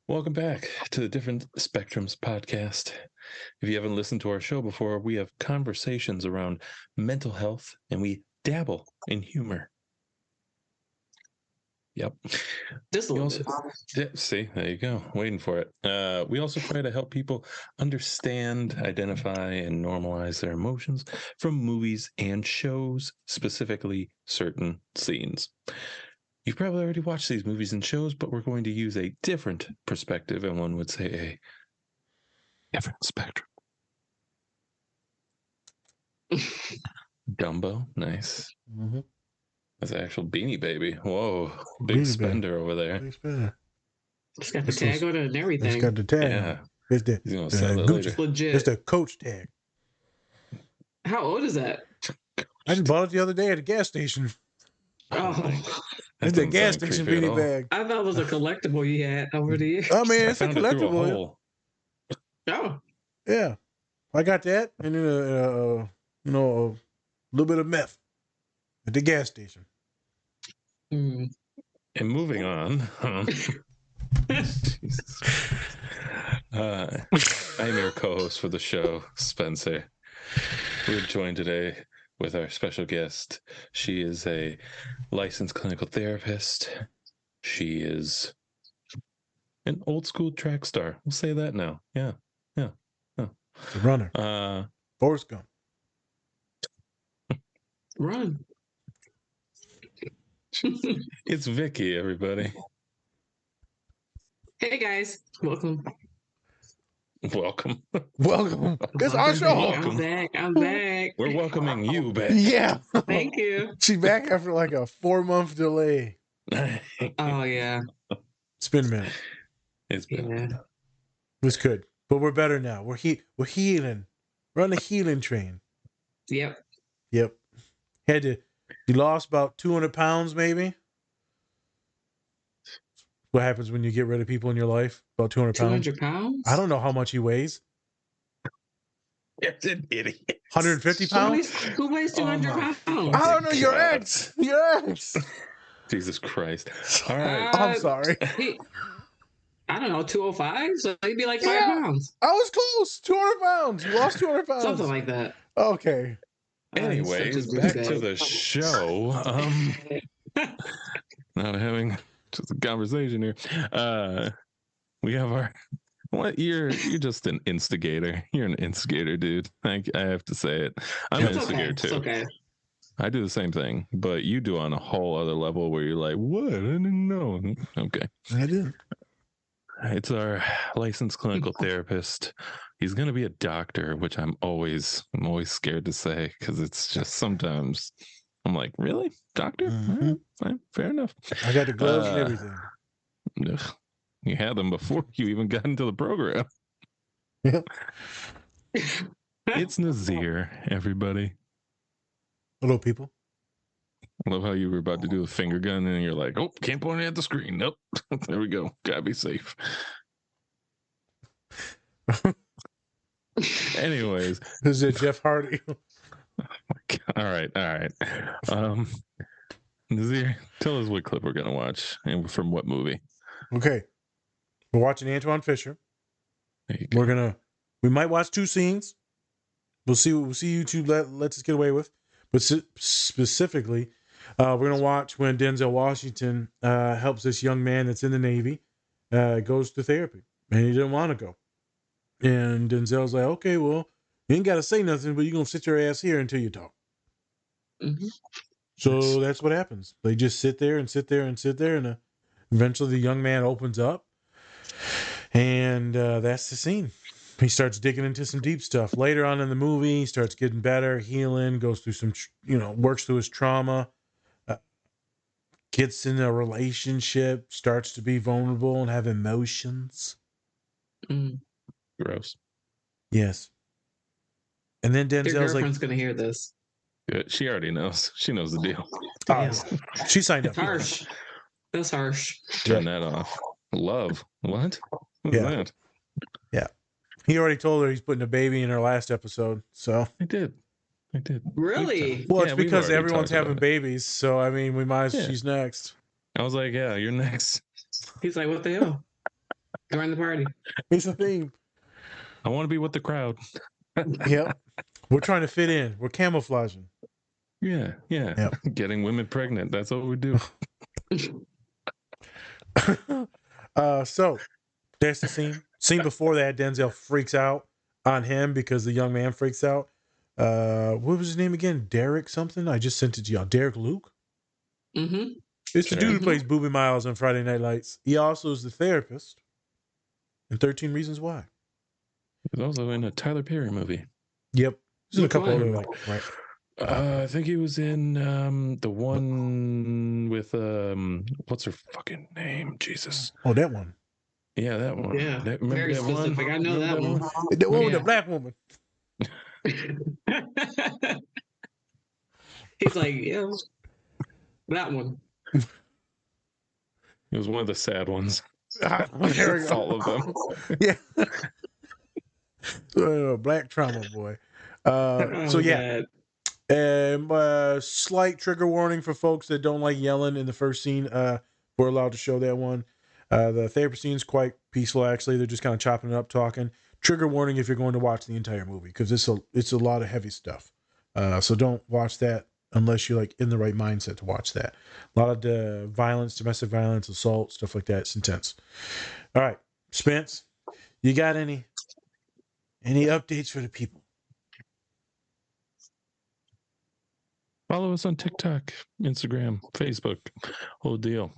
Welcome back to the Different Spectrums podcast. If you haven't listened to our show before, we have conversations around mental health and we dabble in humor. Yep. Just a little bit. Yeah, see, there you go. Waiting for it. We also try to help people understand, identify, and normalize their emotions from movies and shows, specifically certain scenes. You've probably already watched these movies and shows, but we're going to use a different perspective, and one would say a different spectrum. Dumbo, nice. Mm-hmm. That's an actual Beanie Baby. Whoa, big spender over there. Big spender. It's got the tag on it and everything. It's got the tag. Yeah. On it. It's the He's gonna sell it Gucci. later. Legit. It's the Coach tag. How old is that? I just bought it the other day at a gas station. Oh, It's the gas station beanie bag. I thought it was a collectible you had over the years. I mean, it's a found it through a collectible. hole. Oh, Yeah, I got that, and then a little bit of meth at the gas station. mm. And moving on. Jesus. I'm your co-host for the show, Spencer. We're joined today with our special guest. She is a licensed clinical therapist. She is an old school track star. We'll say that now. Yeah. The runner. Forrest Gump. Run. It's Vicky, everybody. Hey guys, welcome. Welcome. Welcome. It's our show. I'm back. I'm back. We're welcoming you back. Yeah. Thank you. She's back after like a 4-month delay. Oh yeah. It's been a minute. It's been Yeah. It's good, but we're better now. We're healing. We're on the healing train. Yep. Yep. You lost about 200 pounds, maybe. What happens when you get rid of people in your life? About 200 pounds. 200 pounds? I don't know how much he weighs. It's an idiot. 150 pounds? Who weighs 200 Oh, pounds? I don't know. Your God. ex. Your ex. Jesus Christ. All right. I'm sorry. I don't know, 205? So he'd be like 5 Yeah. pounds. I was close. 200 pounds. You lost 200 pounds. Something like that. Okay. Anyways, Such a back douchebag. to the show. Now having just a conversation here. We have our what you're just an instigator. You're an instigator, dude. I have to say it. I'm an It's instigator okay. too. It's okay. I do the same thing, but you do on a whole other level where you're like, what? I didn't know. Okay. I did. It's our licensed clinical therapist. He's going to be a doctor, which I'm always scared to say because it's just sometimes I'm like, really? Doctor? Mhm. All right, fine, fair enough. I got the gloves and everything. Ugh, you had them before you even got into the program. Yeah. It's Nazir, everybody. Hello, people. I love how you were about to do a finger gun and you're like, oh, can't point it at the screen. Nope. There we go. Gotta be safe. Anyways. This is Jeff Hardy. All right. Nazir, tell us what clip we're gonna watch and from what movie. Okay. We're watching Antwone Fisher. There you go. We might watch 2 scenes. We'll see YouTube lets us get away with. But specifically, we're going to watch when Denzel Washington helps this young man that's in the Navy, goes to therapy. And he didn't want to go. And Denzel's like, okay, well, you ain't got to say nothing, but you're going to sit your ass here until you talk. Mhm. So that's what happens. They just sit there and sit there and sit there. And eventually the young man opens up. And that's the scene. He starts digging into some deep stuff. Later on in the movie, he starts getting better, healing, goes through some, works through his trauma, gets in a relationship, starts to be vulnerable and have emotions. Mm. Gross. Yes. And then Your Denzel's like, girlfriend's going to hear this. Good. She already knows. She knows the deal. Damn. she signed up. Harsh. That's harsh. Turn that off. Love. What? What Yeah. was that? He already told her he's putting a baby in her last episode. So, I did. Really? well, it's Yeah, we've because already everyone's talked about having it. babies. So, I mean, we might as Yeah. she's next. I was like, yeah, you're next. He's like, what the hell? Join the party. It's a theme. I want to be with the crowd. Yep. We're trying to fit in. We're camouflaging. Yeah. Yep. Getting women pregnant. That's what we do. So that's the scene. Scene before that, Denzel freaks out on him because the young man freaks out. What was his name again? Derek something? I just sent it to y'all. Derek Luke? Mm-hmm. It's the dude who Mhm. plays Booby Miles on Friday Night Lights. He also is the therapist in 13 Reasons Why. He was also in a Tyler Perry movie. Yep. There's a Which couple one? other right. I think he was in the one with what's her fucking name? Jesus. Oh, that one. Yeah, that one. Yeah, Remember very that one? specific. I know Remember that one. The one with Yeah. the black woman. He's like, yeah, that one. It was one of the sad ones. There we It's go. all of them. Yeah. Black trauma boy. Oh, So yeah. God. Slight trigger warning for folks that don't like yelling in the first scene. We're allowed to show that one. The therapy scene is quite peaceful, actually. They're just kind of chopping it up, talking. Trigger warning if you're going to watch the entire movie, because it's a lot of heavy stuff. So don't watch that unless you're like in the right mindset to watch that. A lot of violence, domestic violence, assault, stuff like that. It's intense. All right, Spence, you got any updates for the people? Follow us on TikTok, Instagram, Facebook, whole deal.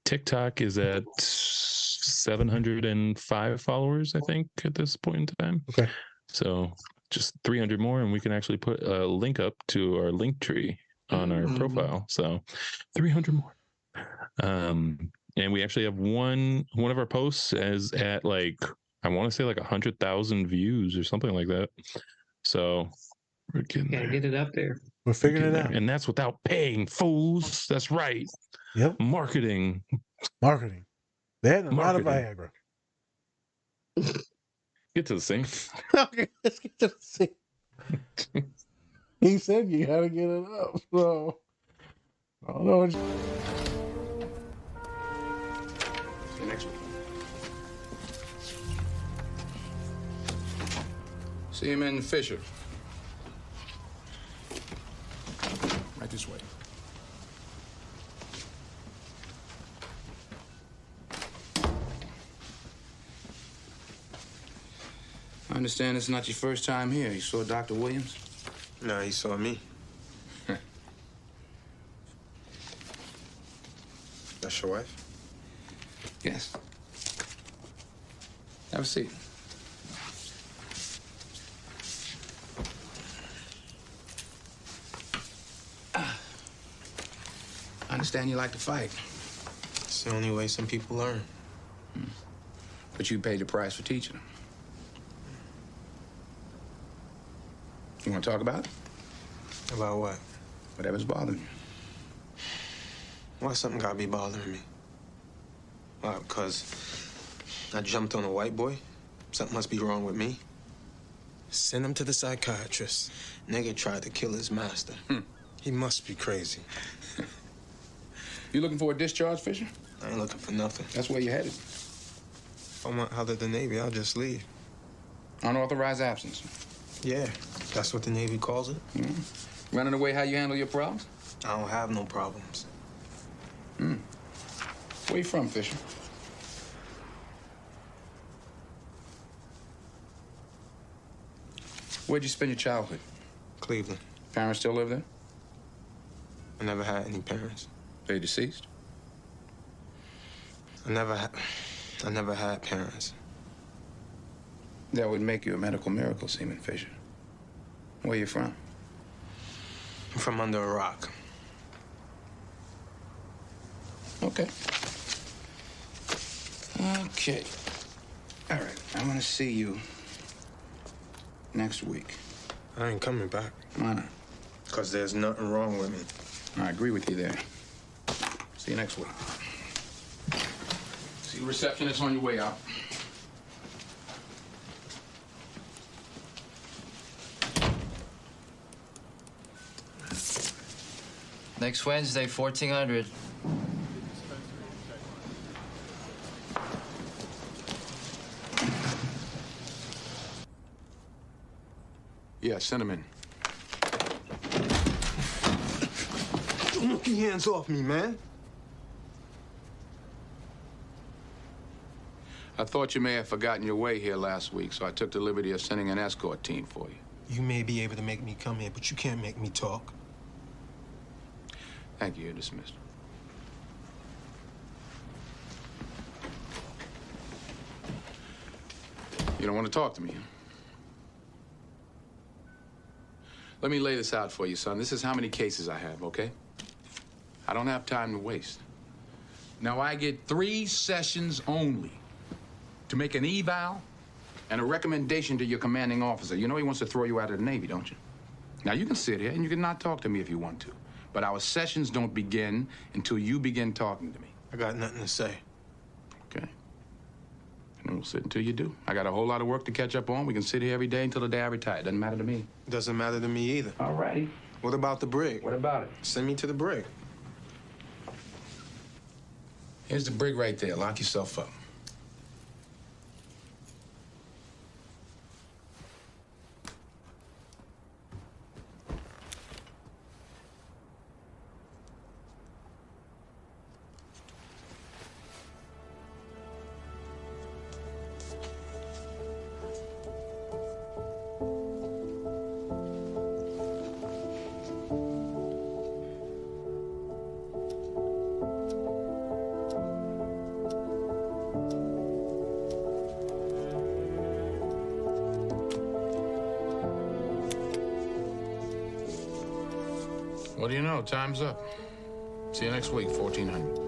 TikTok is at 705 followers, I think, at this point in time. Okay. So just 300 more, and we can actually put a link up to our link tree on our profile. So 300 more. And we actually have one of our posts is at like, I want to say like 100,000 views or something like that. So we're getting Gotta there. get it up there. We're figuring it out. And that's without paying, fools. That's right. Yep. Marketing. That and a lot of Viagra. Get to the scene. Okay, let's get to the scene. He said you gotta get it up, so I don't know. See you next week. Seaman Fisher. Right this way. I understand it's not your first time here. You saw Dr. Williams? No, he saw me. That's your wife? Yes. Have a seat. I understand you like to fight, It's the only way some people learn. but you paid the price for teaching them. You want to talk about it? About what? Whatever's bothering you. Why something gotta be bothering me? Why, because I jumped on a white boy? Something must be wrong with me. Send him to the psychiatrist. Nigga tried to kill his master. He must be crazy. You looking for a discharge, Fisher? I ain't looking for nothing. That's where you're headed. If I want out of the Navy, I'll just leave. Unauthorized absence. Yeah, that's what the Navy calls it. Running away how you handle your problems? I don't have no problems. Where you from, Fisher? Where'd you spend your childhood? Cleveland. Parents still live there? I never had any parents. They deceased? I never had parents. That would make you a medical miracle, Seaman Fisher. Where you from? I'm from under a rock. Okay. Okay. All right, I'm gonna see you next week. I ain't coming back. Why not? Because there's nothing wrong with me. I agree with you there. See you next week. See the receptionist on your way out. Next Wednesday, 1400. Yeah, send him in. Look your hands off me, man. I thought you may have forgotten your way here last week, so I took the liberty of sending an escort team for you. You may be able to make me come here, but you can't make me talk. Thank you. You're dismissed. You don't want to talk to me, huh? Let me lay this out for you, son. This is how many cases I have, okay? I don't have time to waste. Now, I get 3 sessions only to make an eval and a recommendation to your commanding officer. You know he wants to throw you out of the Navy, don't you? Now, you can sit here and you can not talk to me if you want to, but our sessions don't begin until you begin talking to me. I got nothing to say. Okay. And we'll sit until you do. I got a whole lot of work to catch up on. We can sit here every day until the day I retire. Doesn't matter to me. Doesn't matter to me either. All right. What about the brig? What about it? Send me to the brig. Here's the brig right there. Lock yourself up. What do you know? Time's up. See you next week, 1400.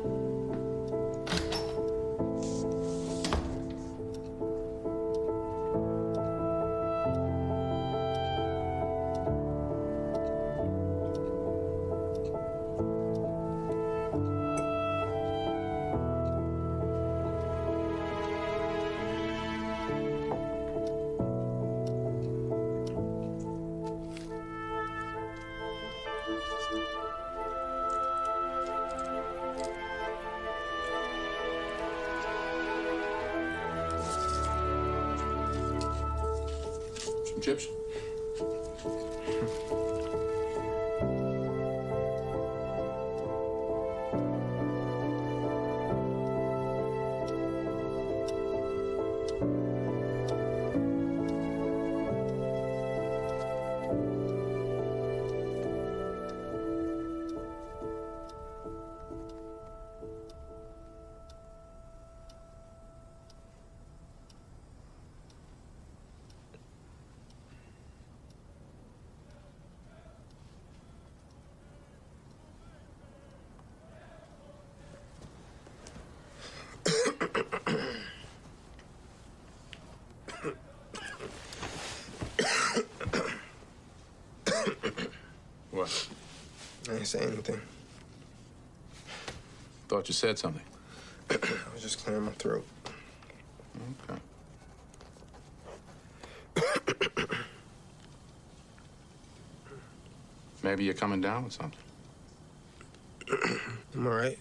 Some chips? What? I ain't say anything. Thought you said something. I was just clearing my throat. Okay. Maybe you're coming down with something. I'm all right.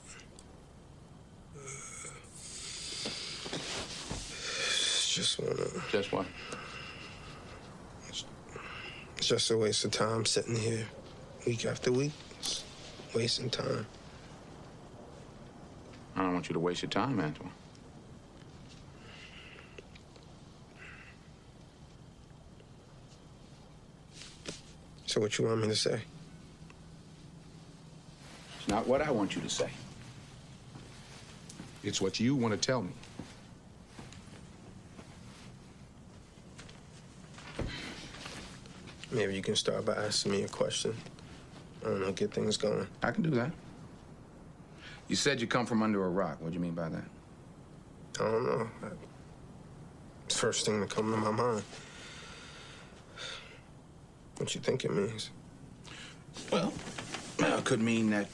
Just wanna... Just what? It's just a waste of time sitting here week after week. It's wasting time. I don't want you to waste your time, Antwone. So what you want me to say? It's not what I want you to say. It's what you want to tell me. Maybe you can start by asking me a question. I don't know, get things going. I can do that. You said you come from under a rock. What do you mean by that? I don't know. It's the first thing that come to my mind. What you think it means? Well, it could mean that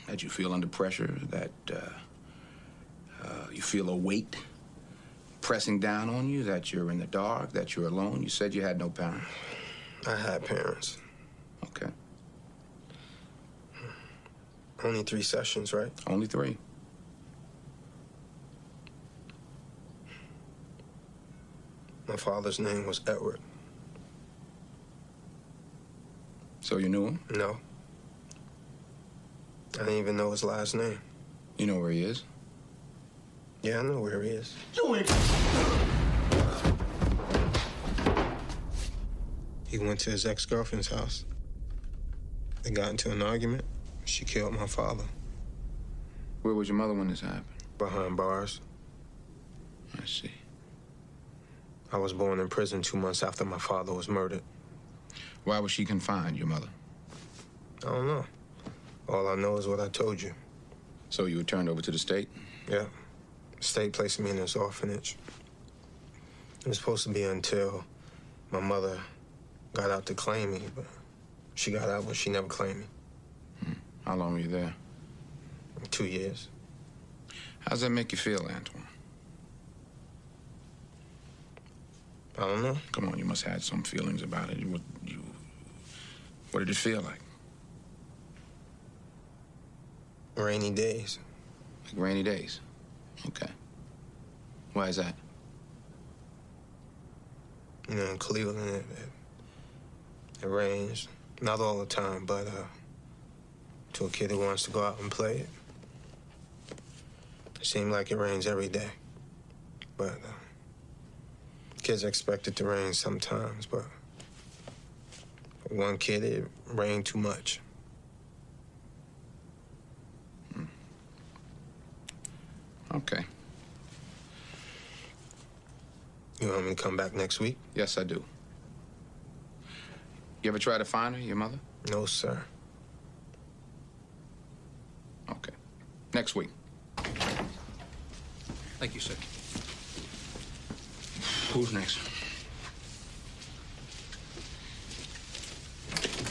that you feel under pressure, that you feel a weight pressing down on you, that you're in the dark, that you're alone. You said you had no parents. I had parents. Okay. Only 3 sessions, right? Only 3. My My father's name was Edward. So you knew him? No. I didn't even know his last name. You know where he is? Yeah, I know where he is. He went to his ex-girlfriend's house. They got into an argument. She killed my father. Where was your mother when this happened? Behind bars. I see. I was born in prison 2 months after my father was murdered. Why was she confined, your mother? I don't know. All I know is what I told you. So you were turned over to the state? Yeah. The state placed me in this orphanage. It was supposed to be until my mother got out to claim me, but she got out, but she never claimed me. How long were you there? 2 years. How's that make you feel, Antwone? I don't know. Come on, you must have had some feelings about it. What did it feel like? Rainy days. Like rainy days? Okay. Why is that? You know, in Cleveland, it rains. Not all the time, but to a kid who wants to go out and play it, it seems like it rains every day. But kids expect it to rain sometimes, but for one kid, it rained too much. Okay. You want me to come back next week? Yes, I do. You ever try to find her, your mother? No, sir. Okay. Next week. Thank you, sir. Who's next?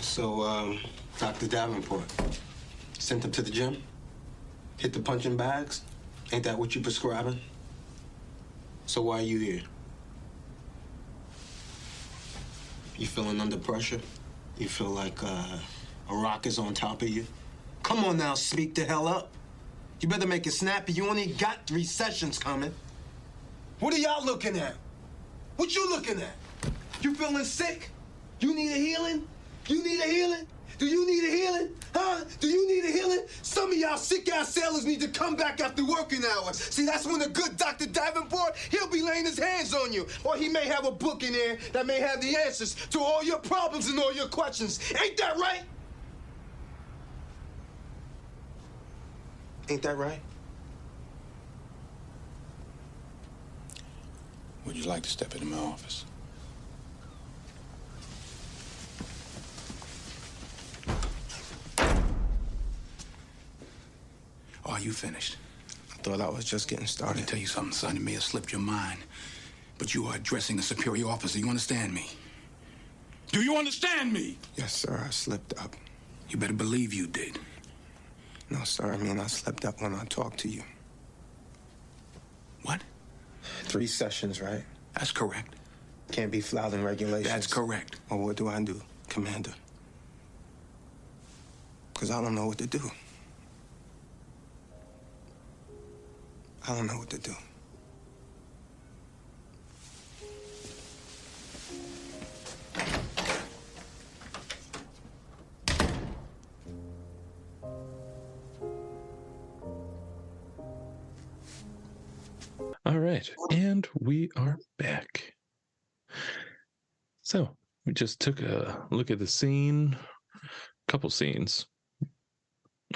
So, Dr. Davenport, sent him to the gym? Hit the punching bags? Ain't that what you prescribing? So why are you here? You feeling under pressure? You feel like a rock is on top of you? Come on now, speak the hell up. You better make it snappy. You only got 3 sessions coming. What are y'all looking at? What you looking at? You feeling sick? You need a healing? You need a healing? Do you need a healing? Huh? Do you need a healing? Some of y'all sick-ass sailors need to come back after working hours. See, that's when a good Dr. Davenport, he'll be laying his hands on you. Or he may have a book in there that may have the answers to all your problems and all your questions. Ain't that right? Ain't that right? Would you like to step into my office? Are you finished? I thought I was just getting Let me started. tell you something, son. It may have slipped your mind, but you are addressing a superior officer. You understand me? Do you understand me? Yes, sir, I slipped up. You better believe you did. No, sir, I mean, I slipped up when I talked to you. What? 3 sessions, right? That's correct. Can't be flouting regulations. That's correct. Well, what do I do, Commander? Because I don't know what to do. I don't know what to do. All right, and we are back. So we just took a look at the scene, couple scenes,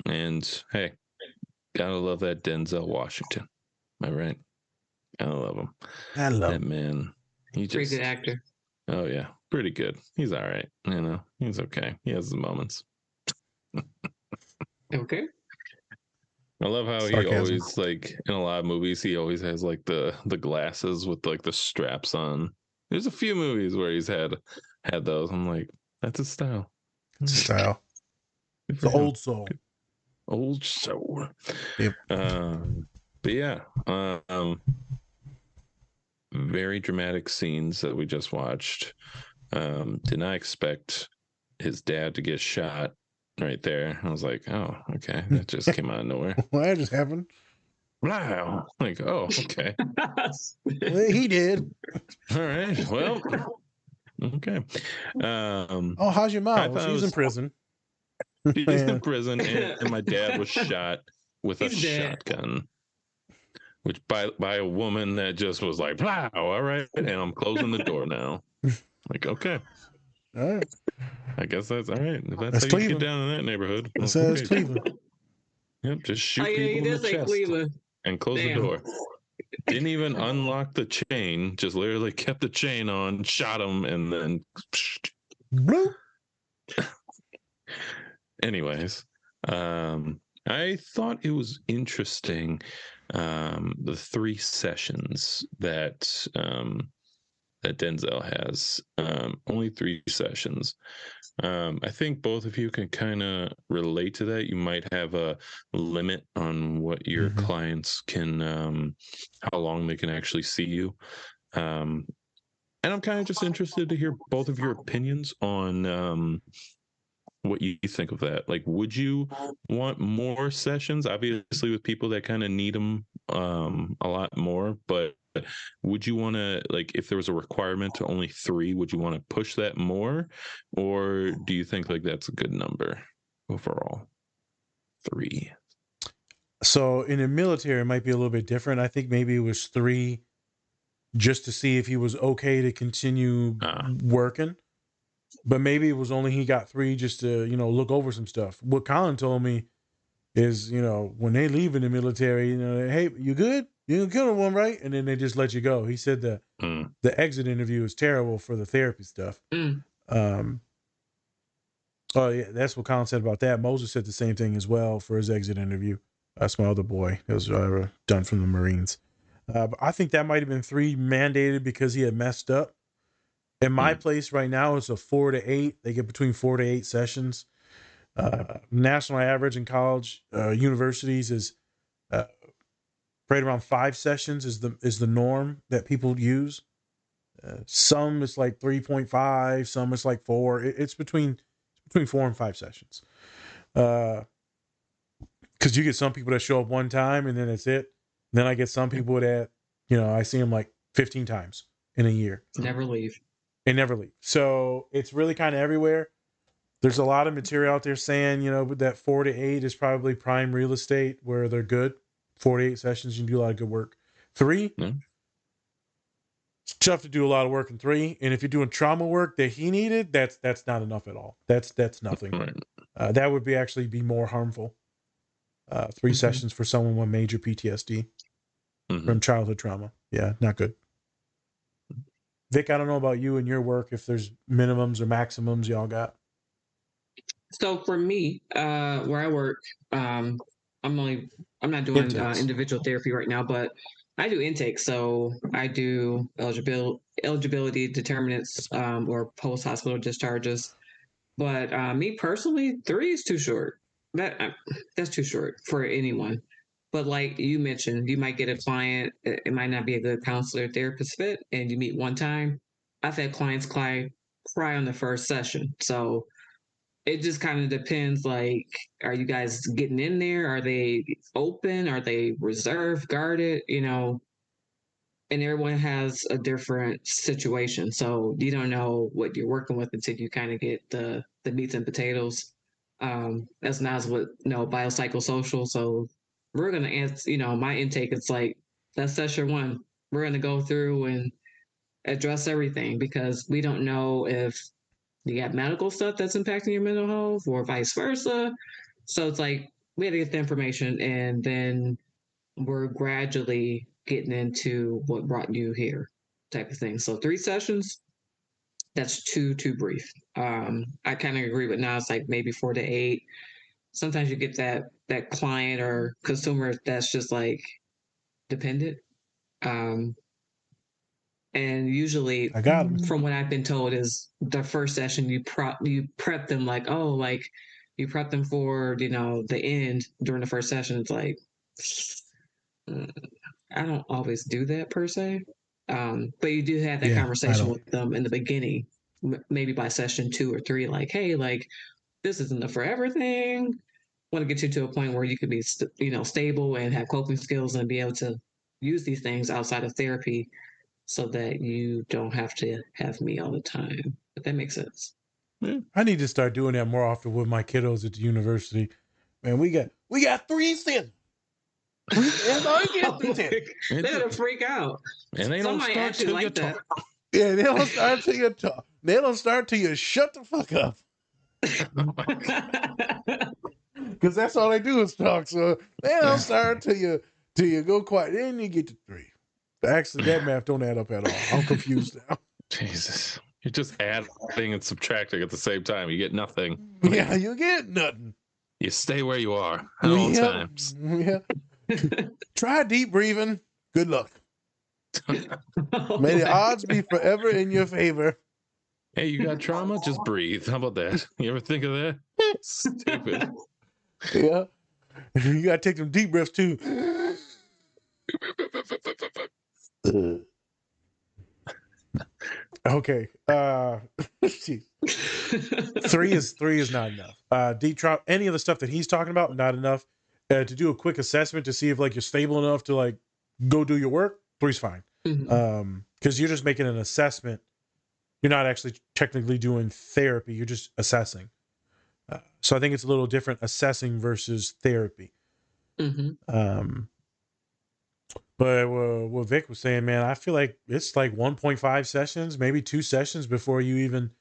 and hey, gotta love that Denzel Washington. Am I right? Gotta love him. I love That man. He Pretty just. good actor. Oh yeah, pretty good. He's all right. You know, he's okay. He has his moments. Okay. I love how he Sarcasm. always, like, in a lot of movies, he always has like the glasses with like the straps on. There's a few movies where he's had those. I'm like, that's his style. style. Good It's for the him. old soul. Old soul. Yep. But yeah, very dramatic scenes that we just watched. Did not expect his dad to get shot right there. I was like, oh, okay, that just came out of nowhere. Well, that just happened. Wow. Like, oh, okay. Well, he did. All right. Well, okay. Oh, how's your mom? I Well, thought it she's in was prison. he's in Man. prison, and my dad was shot with a He's dead. shotgun, which by a woman that just was like, wow, all right, and I'm closing the door now. Like, okay, All right. I guess that's all right. If that's That's how you get Cleveland. down in that neighborhood, It well, says okay. Cleveland. Yep, just shoot Oh yeah, you people in the did say chest Cleveland. and close the Damn. door. Didn't even unlock the chain, just literally kept the chain on, shot him, and then Bloop. anyways, I thought it was interesting, the 3 sessions that that Denzel has. Only 3 sessions. I think both of you can kind of relate to that. You might have a limit on what your clients can, how long they can actually see you. And I'm kind of just interested to hear both of your opinions on what you think of that. Like, would you want more sessions? Obviously, with people that kind of need them a lot more, but would you want to, like, if there was a requirement to only 3, would you want to push that more, or do you think like that's a good number overall? 3. So in the military, it might be a little bit different. I think maybe it was 3 just to see if he was okay to continue working. But maybe it was only he got 3 just to, look over some stuff. What Colin told me is, when they leave in the military, hey, you good? You didn't kill one, right? And then they just let you go. He said that the exit interview is terrible for the therapy stuff. Oh yeah, that's what Colin said about that. Moses said the same thing as well for his exit interview. That's my other boy. It was done from the Marines. But I think that might have been 3 mandated because he had messed up. In my place right now, it's a 4 to 8. They get between 4 to 8 sessions. National average in college universities is right around 5 sessions is the norm that people use. Some it's like 3.5, some it's like 4. It's between 4 and 5 sessions. Because you get some people that show up one time and then that's it. Then I get some people that I see them like 15 times in a year. Never leave. They never leave. So it's really kind of everywhere. There's a lot of material out there saying, that 4 to 8 is probably prime real estate where they're good. 4 to 8 sessions, you can do a lot of good work. 3, it's tough to do a lot of work in 3. And if you're doing trauma work that he needed, that's not enough at all. That's nothing. Right. That would be more harmful. 3 sessions for someone with major PTSD from childhood trauma. Yeah, not good. Vic, I don't know about you and your work, if there's minimums or maximums y'all got. So for me, where I work, I'm not doing individual therapy right now, but I do intake. So I do eligibility determinants or post hospital discharges. But me personally, 3 is too short. That's too short for anyone. But like you mentioned, you might get a client, it might not be a good counselor therapist fit, and you meet one time. I've had clients cry on the first session. So it just kind of depends, like, are you guys getting in there? Are they open? Are they reserved, guarded? And everyone has a different situation. So you don't know what you're working with until you kind of get the meats and potatoes. That's not what biopsychosocial. So we're gonna answer, my intake is like that's session 1. We're gonna go through and address everything because we don't know if you got medical stuff that's impacting your mental health or vice versa. So it's like we had to get the information and then we're gradually getting into what brought you here type of thing. So 3 sessions, that's too brief. I kind of agree with now it's like maybe 4 to 8. Sometimes you get that client or consumer that's just like dependent. And usually I got him. from what I've been told is the first session you prep them like, oh, like you prep them for, the end during the first session. It's like, I don't always do that per se. But you do have that conversation with them in the beginning, maybe by session 2 or 3, like, hey, like this isn't a forever thing. want to get you to a point where you could be, stable and have coping skills and be able to use these things outside of therapy so that you don't have to have me all the time. If that makes sense. I need to start doing that more often with my kiddos at the university. Man, we got 3 cents. That's all you get, 3 cents. They're gonna freak out. And they don't start till you talk. Yeah, they don't start till you talk. They don't start till you shut the fuck up. Because that's all they do is talk. So they don't start till you go quiet. Then you get to 3. Actually, that math don't add up at all. I'm confused now. Jesus. You're just adding and subtracting at the same time. You get nothing. Yeah, you get nothing. You stay where you are at all times. Yeah. Try deep breathing. Good luck. May the odds be forever in your favor. Hey, you got trauma? Just breathe. How about that? You ever think of that? Stupid. Yeah. You got to take them deep breaths too. Okay. 3 is not enough. Deep trauma, any of the stuff that he's talking about, not enough. To do a quick assessment to see if like you're stable enough to like go do your work, 3's fine. Because you're just making an assessment. You're not actually technically doing therapy. You're just assessing. So I think it's a little different, assessing versus therapy. But what Vic was saying, man, I feel like it's like 1.5 sessions, maybe 2 sessions before you even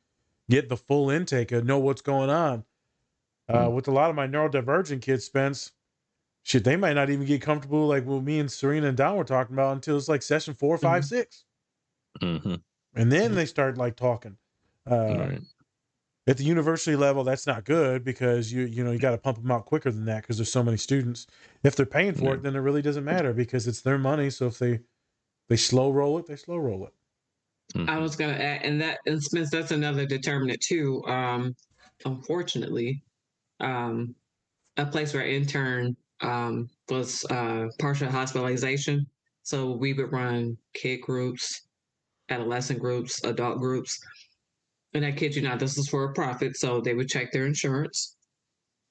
get the full intake and know what's going on. With a lot of my neurodivergent kids, Spence, shit, they might not even get comfortable like what me and Serena and Don were talking about until it's like session 4, 5, 6. And then they start like talking. Right. At the university level, that's not good because you got to pump them out quicker than that because there's so many students. If they're paying for it, then it really doesn't matter because it's their money. So if they slow roll it, they slow roll it. I was gonna add, and Spence, that's another determinant too. Unfortunately, a place where I interned was partial hospitalization. So we would run kid groups, adolescent groups, adult groups. And I kid you not, this is for a profit. So they would check their insurance.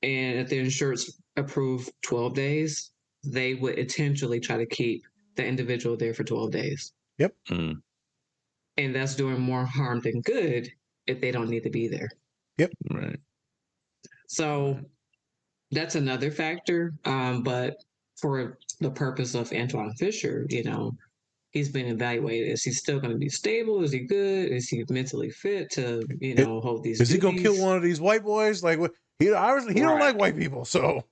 And if their insurance approved 12 days, they would intentionally try to keep the individual there for 12 days. Yep. And that's doing more harm than good if they don't need to be there. Yep. Right. So that's another factor. But for the purpose of Antwone Fisher, he's been evaluated. Is he still going to be stable? Is he good? Is he mentally fit to, hold these? Is he going to kill one of these white boys? Like he obviously don't like white people, so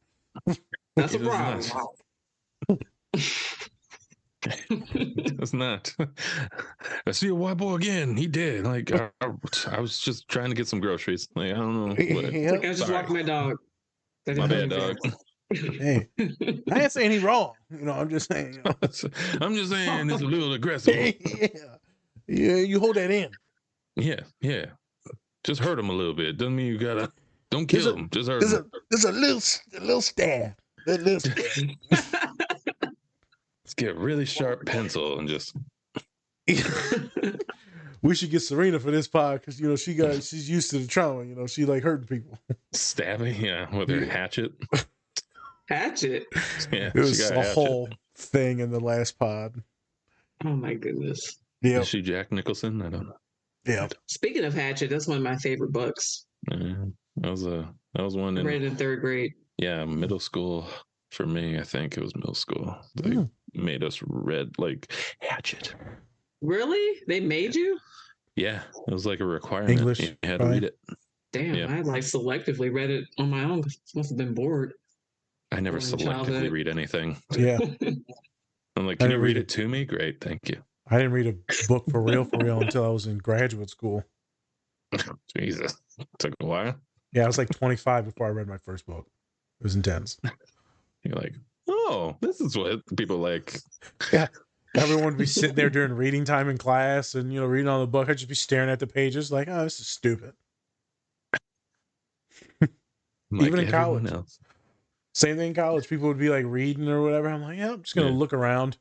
that's a problem. It's not. I see a white boy again. He did. Like I was just trying to get some groceries. Like I don't know. What. I just walked my dog. My bad, dog. Hey, I ain't saying he's wrong. I'm just saying. I'm just saying it's a little aggressive. Yeah, you hold that in. Yeah. Just hurt him a little bit. Doesn't mean you gotta. Don't kill him. Just hurt him. There's a little stab. That little stab. Let's get a really sharp pencil and just. We should get Serena for this pod because she's used to the trauma. She like hurting people. Stabbing, with her hatchet. Hatchet. Yeah, it was a whole thing in the last pod. Oh my goodness. Yeah. Is she Jack Nicholson? I don't know. Yeah. Speaking of Hatchet, that's one of my favorite books. That was one read in 3rd grade. Yeah, middle school for me. I think it was middle school. They made us read like Hatchet. Really? They made you? Yeah, it was like a requirement. English. You had to read it. Damn, I like selectively read it on my own. Must have been bored. I never selectively read anything. Yeah. I'm like, can you read it to me? Great, thank you. I didn't read a book for real until I was in graduate school. Jesus. It took a while. Yeah, I was like 25 before I read my first book. It was intense. You're like, oh, this is what people like. Yeah. Everyone would be sitting there during reading time in class and, reading on the book. I'd just be staring at the pages like, oh, this is stupid. Even in college. Else. Same thing in college. People would be like reading or whatever. I'm like, I'm just going to look around.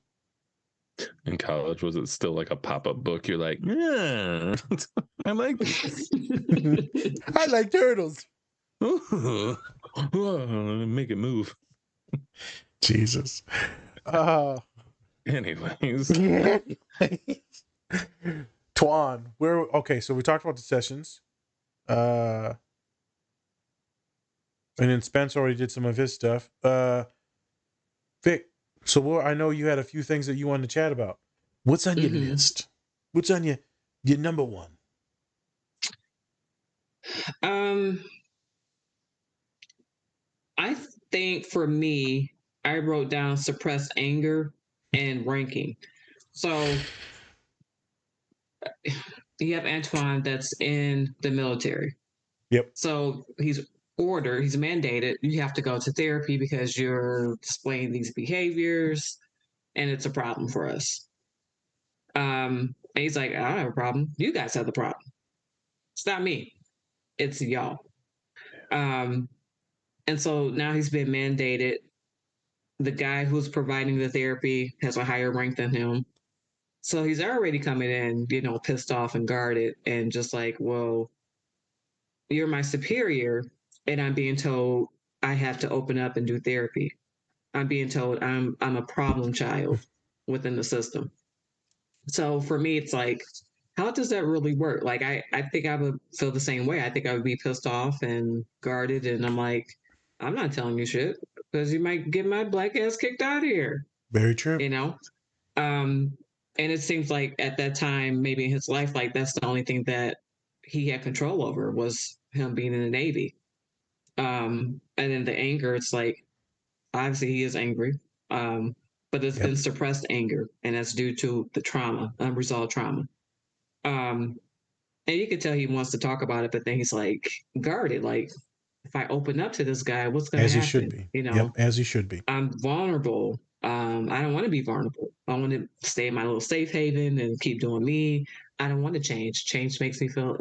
In college, was it still like a pop-up book? You're like, yeah, I like this. I like turtles. Ooh. Make it move. Jesus. Anyways. Twan, okay, so we talked about the sessions. And then Spence already did some of his stuff. Vic, so I know you had a few things that you wanted to chat about. What's on your list? What's on your number one? I think for me, I wrote down suppressed anger and ranking. So you have Antwone that's in the military. Yep. So he's mandated, you have to go to therapy because you're displaying these behaviors and it's a problem for us. And he's like, I don't have a problem. You guys have the problem. It's not me. It's y'all. And so now he's been mandated. The guy who's providing the therapy has a higher rank than him. So he's already coming in, pissed off and guarded and just like, well, you're my superior and I'm being told I have to open up and do therapy. I'm being told I'm a problem child within the system. So for me, it's like, how does that really work? Like, I think I would feel the same way. I think I would be pissed off and guarded. And I'm like, I'm not telling you shit because you might get my black ass kicked out of here. Very true. And it seems like at that time, maybe in his life, like that's the only thing that he had control over was him being in the Navy. And then the anger, it's like, obviously he is angry. But it's been suppressed anger, and that's due to the trauma, unresolved trauma. And you can tell he wants to talk about it, but then he's like guarded. Like, if I open up to this guy, what's going to happen? As he should be. As he should be. I'm vulnerable. I don't want to be vulnerable. I want to stay in my little safe haven and keep doing me. I don't want to change. Change makes me feel,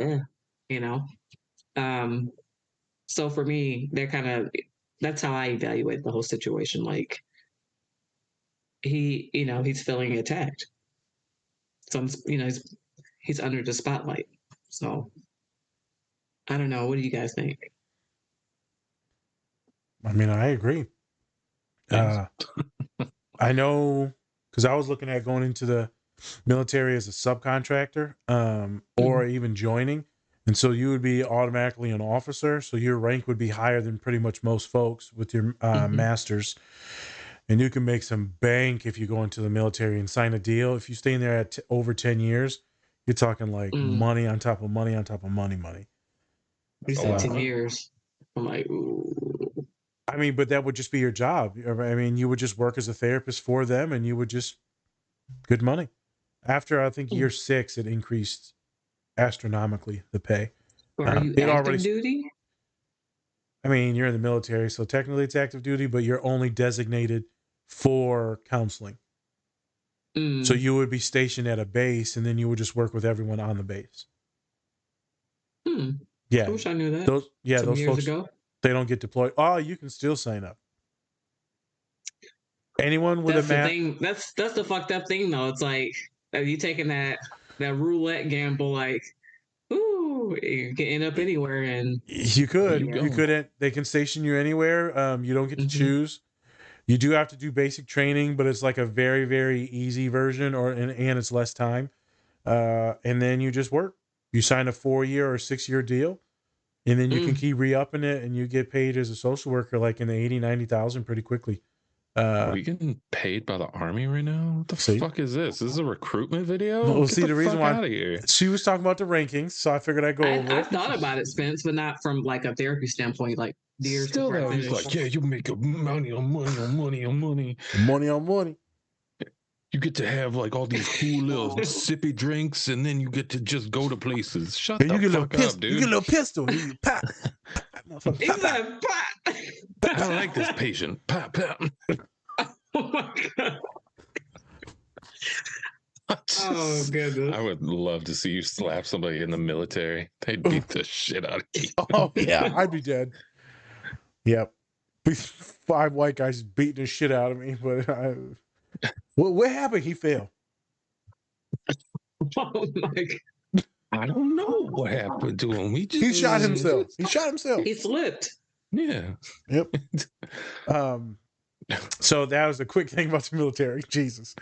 So for me, that's how I evaluate the whole situation. Like, he's feeling attacked. So, he's under the spotlight. So I don't know. What do you guys think? I mean, I agree. I know because I was looking at going into the military as a subcontractor or even joining. And so you would be automatically an officer. So your rank would be higher than pretty much most folks with your masters. And you can make some bank if you go into the military and sign a deal. If you stay in there at over 10 years, you're talking like money on top of money on top of money. You said 10 years. I'm like, ooh. I mean, but that would just be your job. I mean, you would just work as a therapist for them and you would just good money. After, I think, year 6, it increased astronomically, the pay. Are you active duty? I mean, you're in the military, so technically it's active duty, but you're only designated for counseling. So you would be stationed at a base, and then you would just work with everyone on the base. Yeah, I wish I knew that. Those years folks, ago. They don't get deployed. Oh, you can still sign up. Anyone with that's the fucked up thing, though. It's like, are you taking that roulette gamble? Like, ooh, you can end up anywhere, and you could. They can station you anywhere. You don't get to choose. You do have to do basic training, but it's like a very, very easy version, and it's less time. And then you just work. You sign a 4-year or 6-year deal, and then you can keep re-upping it, and you get paid as a social worker like in the 80,000-90,000 pretty quickly. Are we getting paid by the Army right now? What the fuck is this? This is a recruitment video? Well, see, the reason why here. She was talking about the rankings, so I figured I'd go over. I thought about it, Spence, but not from like a therapy standpoint. Like, years still, though, he's like, yeah, you make money on money on money on money, money on money. You get to have like all these cool little sippy drinks, and then you get to just go to places. Shut the fuck up, dude. You get a little pistol. You pop. I like this patient. Pop, pop. Oh my god. Oh goodness. I would love to see you slap somebody in the military. They'd beat the shit out of you. Oh yeah, I'd be dead. Yep. 5 white guys beating the shit out of me, but what happened? He fell. Oh my god. I don't know what happened to him. He shot himself. He slipped. Yeah. Yep. So that was a quick thing about the military. Jesus.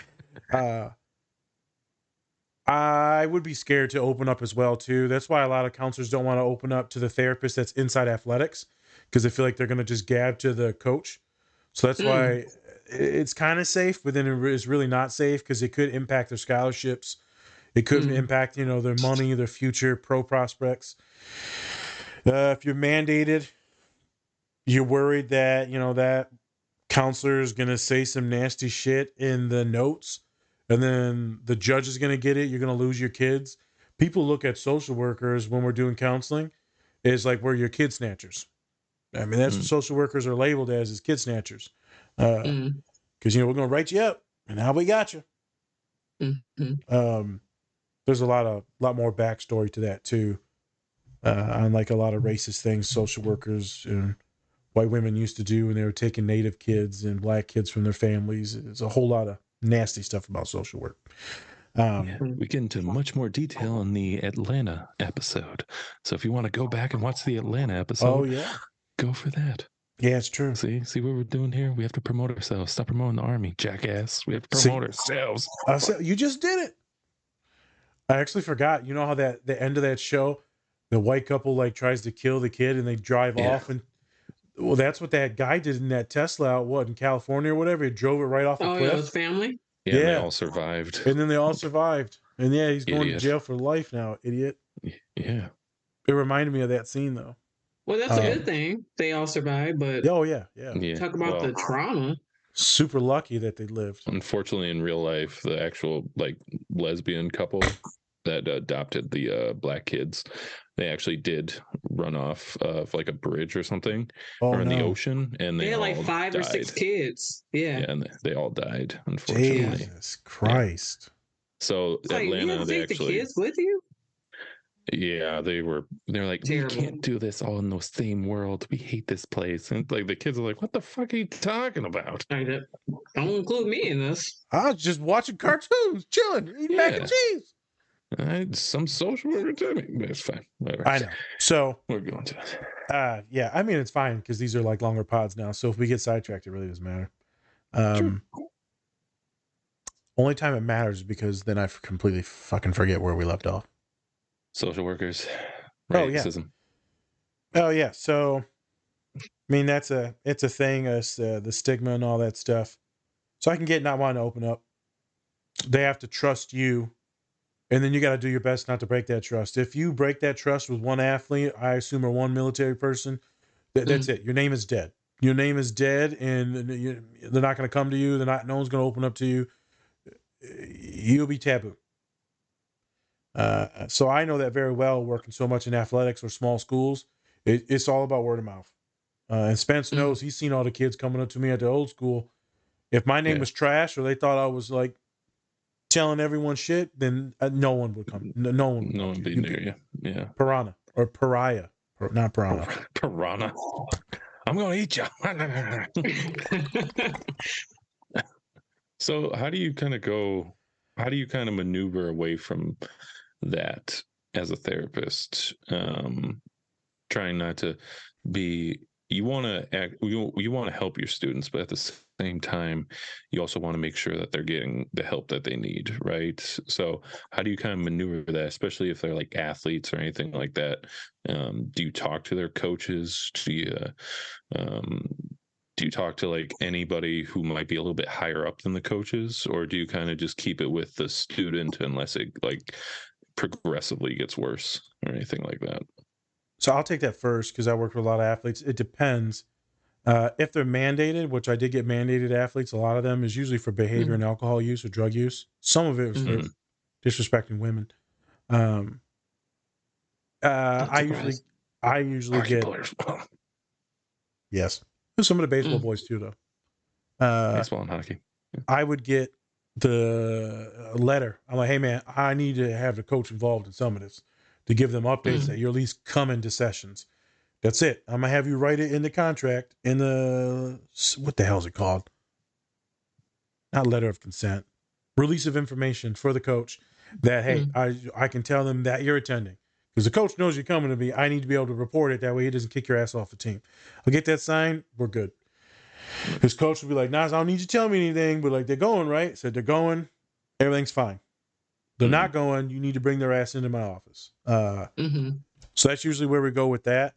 I would be scared to open up as well too. That's why a lot of counselors don't want to open up to the therapist that's inside athletics, because they feel like they're going to just gab to the coach. So that's why it's kind of safe, but then it is really not safe because it could impact their scholarships. It could impact, their money, their future pro prospects. If you're mandated, you're worried that, that counselor is going to say some nasty shit in the notes, and then the judge is going to get it. You're going to lose your kids. People look at social workers when we're doing counseling is like we're your kid snatchers. I mean, that's what social workers are labeled as, is kid snatchers. Because, we're going to write you up, and now we got you. There's a lot more backstory to that too. Unlike a lot of racist things social workers and white women used to do when they were taking Native kids and black kids from their families. There's a whole lot of nasty stuff about social work. We get into much more detail in the Atlanta episode. So if you want to go back and watch the Atlanta episode, go for that. Yeah, it's true. See what we're doing here? We have to promote ourselves. Stop promoting the army, jackass. We have to promote ourselves. You just did it. I actually forgot. You know how the end of that show, the white couple like tries to kill the kid and they drive off, and well, that's what that guy did in that Tesla out in California or whatever. He drove it right off the cliff. Yeah, his family. Yeah, they all survived. And then they all survived. And he's going to jail for life now, idiot. Yeah. It reminded me of that scene though. Well, that's a good thing. They all survived, but talk about the trauma. Super lucky that they lived. Unfortunately, in real life, the actual lesbian couple that adopted the black kids, they actually did run off of a bridge or something, or in the ocean, and they had all 5 or 6 kids. Yeah, and they all died. Unfortunately, Jesus Christ. Yeah. So Atlanta, they actually the kids with you. Yeah, they're like, terrible. We can't do this all in the same world. We hate this place. And the kids are like, what the fuck are you talking about? Don't include me in this. I was just watching cartoons, chilling, eating mac and cheese. Some social worker to me, but it's fine. Whatever. I know. So we're going to it. Yeah, I mean it's fine because these are longer pods now. So if we get sidetracked, it really doesn't matter. Only time it matters is because then I completely fucking forget where we left off. Social workers, racism. Oh yeah. So, I mean, it's a thing. The stigma and all that stuff. So I can get not wanting to open up. They have to trust you, and then you got to do your best not to break that trust. If you break that trust with one athlete, I assume, or one military person, that's it. Your name is dead. Your name is dead, and they're not going to come to you. No one's going to open up to you. You'll be taboo. So I know that very well, working so much in athletics or small schools. It's all about word of mouth. And Spence knows, he's seen all the kids coming up to me at the old school. If my name was trash or they thought I was telling everyone shit, then no one would come. No one would be near you. Yeah. Piranha or pariah. Not piranha. Piranha. I'm going to eat you. So how do you kind of maneuver away from that as a therapist? Trying not to be, you want to help your students, but at the same time, you also want to make sure that they're getting the help that they need, right? So how do you kind of maneuver that, especially if they're athletes or anything like that? Do you talk to their coaches? Do you talk to anybody who might be a little bit higher up than the coaches, or do you kind of just keep it with the student unless it progressively gets worse or anything like that? So I'll take that first because I work with a lot of athletes. It depends. If they're mandated, which I did get mandated athletes, a lot of them is usually for behavior and alcohol use or drug use. Some of it was for disrespecting women. I usually get yes. There's some of the baseball boys too, though. Baseball and hockey. Yeah. I would get the letter. I'm like, hey man, I need to have the coach involved in some of this to give them updates that you're at least coming to sessions. That's it. I'm gonna have you write it in the contract, in the what the hell is it called? Not letter of consent, release of information for the coach that hey, I can tell them that you're attending because the coach knows you're coming to me. I need to be able to report it. That way he doesn't kick your ass off the team. I'll get that sign. We're good. His coach will be like, Nas, I don't need you to tell me anything, but like, they're going, right? Said they're going. Everything's fine. They're not going. You need to bring their ass into my office. So that's usually where we go with that.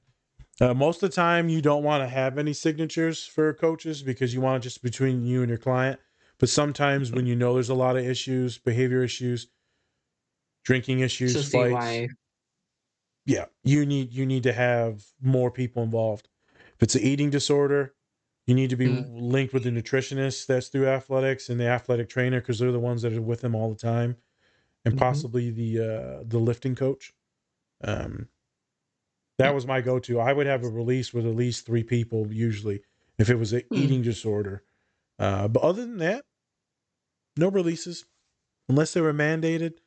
Most of the time, you don't want to have any signatures for coaches because you want it just between you and your client. But sometimes when you know there's a lot of issues, behavior issues, drinking issues, fights, yeah, you need to have more people involved. If it's an eating disorder, you need to be linked with the nutritionist that's through athletics and the athletic trainer because they're the ones that are with them all the time, and possibly the lifting coach. That was my go-to. I would have a release with at least 3 people usually if it was an eating disorder. But other than that, no releases unless they were mandated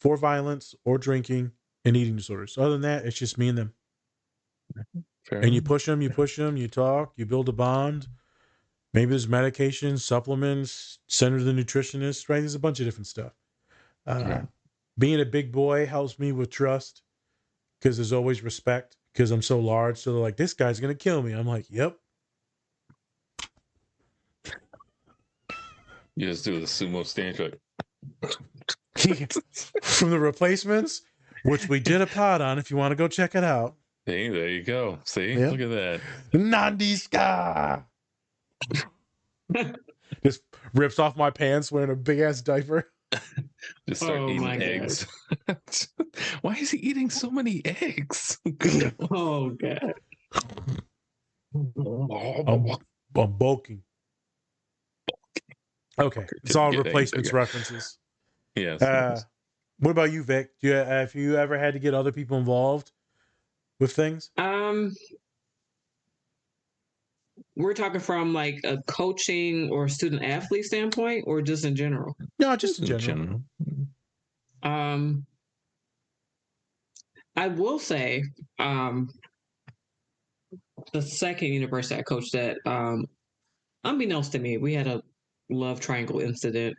for violence or drinking and eating disorders. Other than that, it's just me and them. And you push them, you talk, you build a bond. Maybe there's medications, supplements, send to the nutritionist, right? There's a bunch of different stuff. Being a big boy helps me with trust because there's always respect because I'm so large. So they're like, this guy's going to kill me. I'm like, yep. You just do the sumo stance like from The Replacements, which we did a pod on if you want to go check it out. Hey, there you go. See? Yep. Look at that. Nandiska. Just rips off my pants wearing a big ass diaper. Just start eating eggs. Why is he eating so many eggs? Oh God. I'm bulking. Okay, it's all Replacements references. Yes. What about you, Vic? Have you ever had to get other people involved with things? We're talking from like a coaching or student athlete standpoint, or just in general? No, just in general. I will say, the second university I coached at, unbeknownst to me, we had a love triangle incident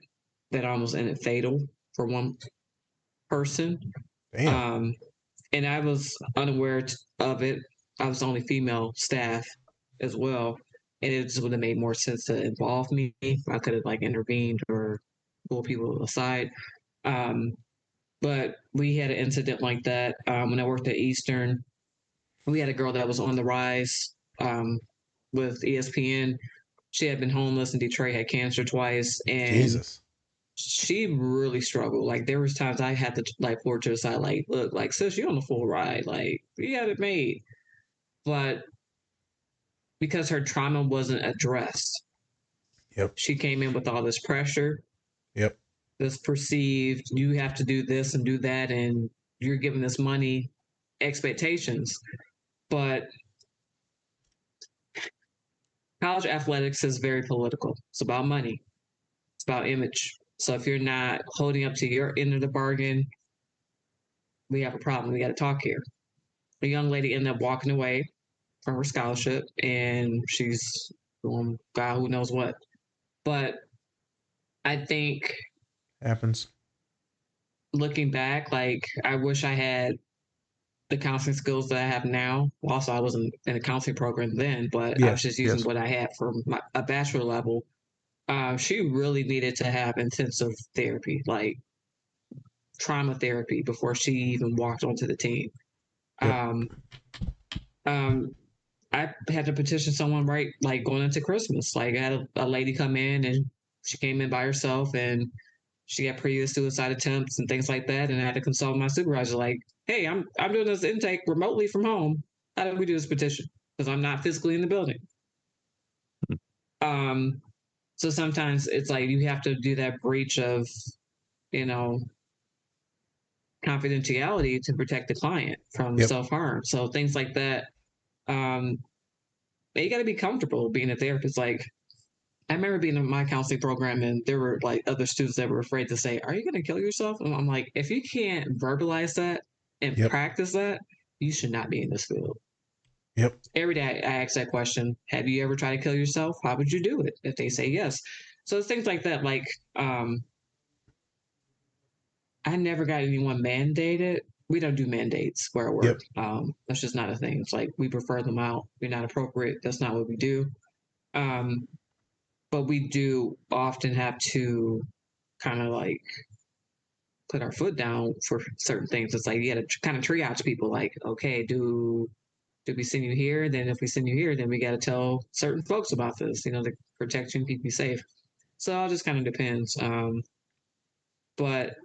that almost ended fatal for one person. Damn. And I was unaware of it. I was the only female staff as well. And it just would have made more sense to involve me. I could have like intervened or pulled people aside. But we had an incident like that when I worked at Eastern. We had a girl that was on the rise with ESPN. She had been homeless in Detroit, had cancer twice, and Jesus. She really struggled. Like there was times I had to like pull her to the side, like, look, like sis, you're on the full ride, like you got it made. But because her trauma wasn't addressed, she came in with all this pressure. This perceived, you have to do this and do that, and you're giving this money expectations. But college athletics is very political. It's about money. It's about image. So if you're not holding up to your end of the bargain, we have a problem. We got to talk here. A young lady ended up walking away from her scholarship, and she's doing God who knows what. But I think happens. Looking back, like I wish I had the counseling skills that I have now. Also, I wasn't in a counseling program then, but I was just using what I had for a bachelor level. She really needed to have intensive therapy, like trauma therapy, before she even walked onto the team. I had to petition someone right, like going into Christmas. Like I had a lady come in, and she came in by herself, and she had previous suicide attempts and things like that. And I had to consult my supervisor, like, hey, I'm doing this intake remotely from home. How do we do this petition? Because I'm not physically in the building. So sometimes it's like you have to do that breach of, confidentiality to protect the client from self-harm. So things like that. You got to be comfortable being a therapist. Like, I remember being in my counseling program, and there were like other students that were afraid to say, are you going to kill yourself? And I'm like, if you can't verbalize that and practice that, you should not be in this field. Every day I ask that question. Have you ever tried to kill yourself? How would you do it? If they say yes. So it's things like that. Like, I never got anyone mandated, we don't do mandates where I work. Yep. That's just not a thing. It's like we prefer them out. They're not appropriate. That's not what we do. But we do often have to kind of like put our foot down for certain things. It's like you got to kind of triage people. Like, okay, do we send you here? Then if we send you here, then we got to tell certain folks about this. You know, to protect you and keep you safe. So it just kind of depends. But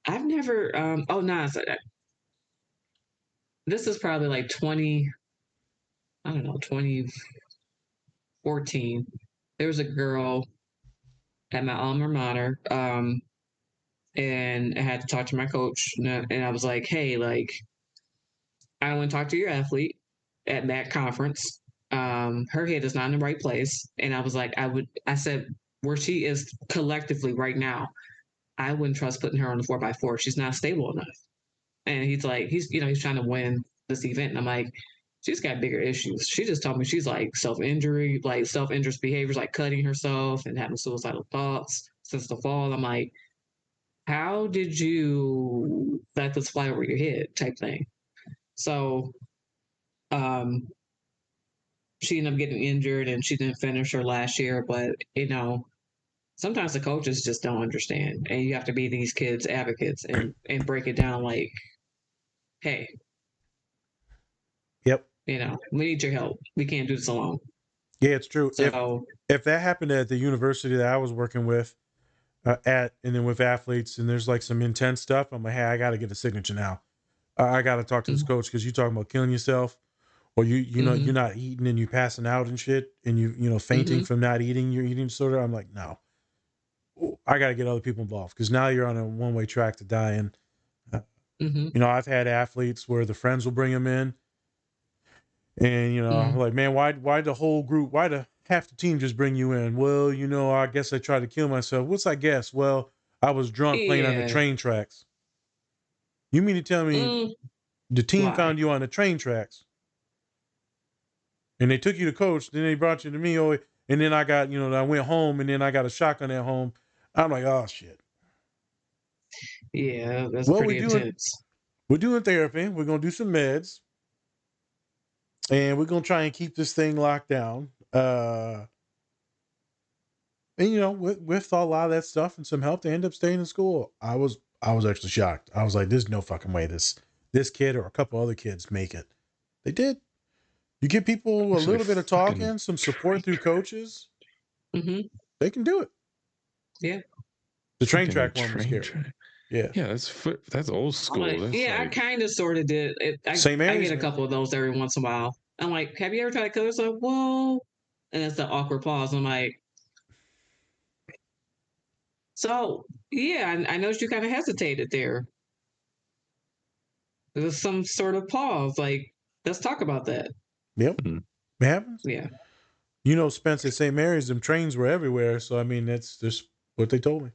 I've never. Oh no, this is probably like 2014. There was a girl at my alma mater, and I had to talk to my coach, and I was like, "Hey, like, I went and talked to your athlete at that conference. Her head is not in the right place, and I was like, I said, where she is collectively right now, I wouldn't trust putting her on the 4x4. She's not stable enough." And he's like, he's trying to win this event, and I'm like, she's got bigger issues. She just told me she's like self-injurious behaviors, like cutting herself and having suicidal thoughts since the fall. I'm like, how did you let this fly over your head type thing? So she ended up getting injured and she didn't finish her last year. But, sometimes the coaches just don't understand. And you have to be these kids' advocates and break it down like, hey, Yep. we need your help. We can't do this alone. Yeah, it's true. So if that happened at the university that I was working with and then with athletes, and there's like some intense stuff, I'm like, hey, I got to get a signature now. I got to talk to this coach because you're talking about killing yourself, or you know you're not eating and you passing out and shit, and you fainting from not eating your eating disorder. I'm like, no, I got to get other people involved because now you're on a one-way track to dying. I've had athletes where the friends will bring them in, and I'm like, man, why the whole group, why the half the team just bring you in? Well, I guess I tried to kill myself. What's I guess? Well, I was drunk playing on the train tracks. You mean to tell me the team found you on the train tracks and they took you to coach, then they brought you to me, and then I got, I went home and then I got a shotgun at home. I'm like, oh shit. Yeah, that's pretty intense. We're doing therapy. We're going to do some meds. And we're going to try and keep this thing locked down. And, with a lot of that stuff and some help, they end up staying in school. I was actually shocked. I was like, there's no fucking way this kid or a couple other kids make it. They did. You give people a little bit of talking, some support through coaches. They can do it. Yeah. The train track one was scary. Yeah. Yeah, that's old school. I kind of sort of did. I get a couple of those every once in a while. I'm like, have you ever tried to kill yourself? Whoa. And it's the awkward pause. I'm like, so, yeah, I noticed you kind of hesitated there. There was some sort of pause. Like, let's talk about that. Yep. It happens. Yeah. Spence at St. Mary's, them trains were everywhere. So, I mean, that's just what they told me.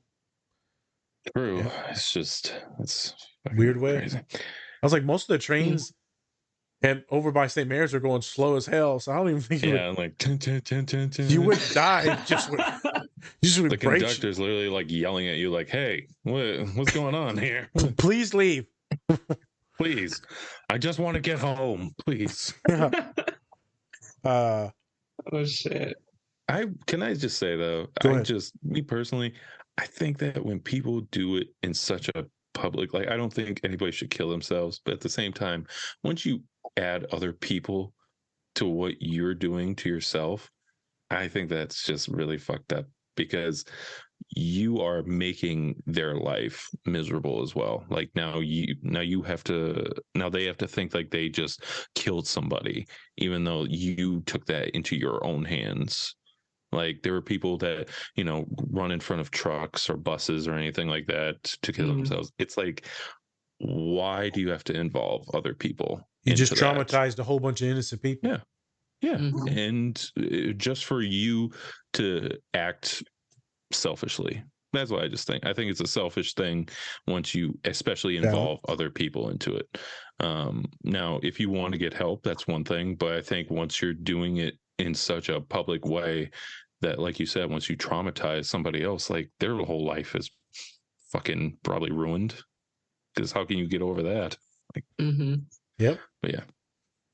True. Yeah. It's weird way. Crazy. I was like, most of the trains and over by St. Mary's are going slow as hell. So I don't even think you would die. Just would the conductor's literally like yelling at you, like, "Hey, what's going on here? Please leave, please. I just want to get home, please." Oh shit. Can I just say though? Me personally, I think that when people do it in such a public, like, I don't think anybody should kill themselves, but at the same time, once you add other people to what you're doing to yourself, I think that's just really fucked up because you are making their life miserable as well. Like now they have to think like they just killed somebody, even though you took that into your own hands. Like there were people that, run in front of trucks or buses or anything like that to kill themselves. It's like, why do you have to involve other people? You just traumatized a whole bunch of innocent people. Yeah. And just for you to act selfishly. That's what I just think. I think it's a selfish thing once you especially involve other people into it. Now, if you want to get help, that's one thing. But I think once you're doing it in such a public way that, like you said, once you traumatize somebody else, like their whole life is fucking probably ruined. because how can you get over that? Like, Yep. but yeah,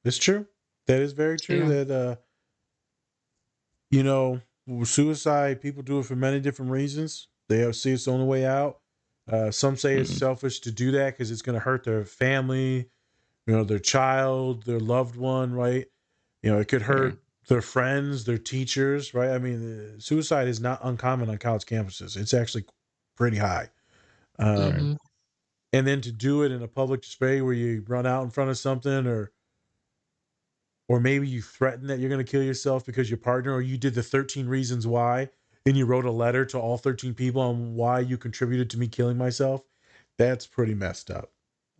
it's true. That is very true. Yeah. That suicide, people do it for many different reasons. They see it's the only way out. Some say it's selfish to do that because it's going to hurt their family, their child, their loved one, right? It could hurt their friends, their teachers, right? I mean, suicide is not uncommon on college campuses. It's actually pretty high. And then to do it in a public display where you run out in front of something, or maybe you threaten that you're going to kill yourself because your partner, or you did the 13 reasons why, and you wrote a letter to all 13 people on why you contributed to me killing myself. That's pretty messed up.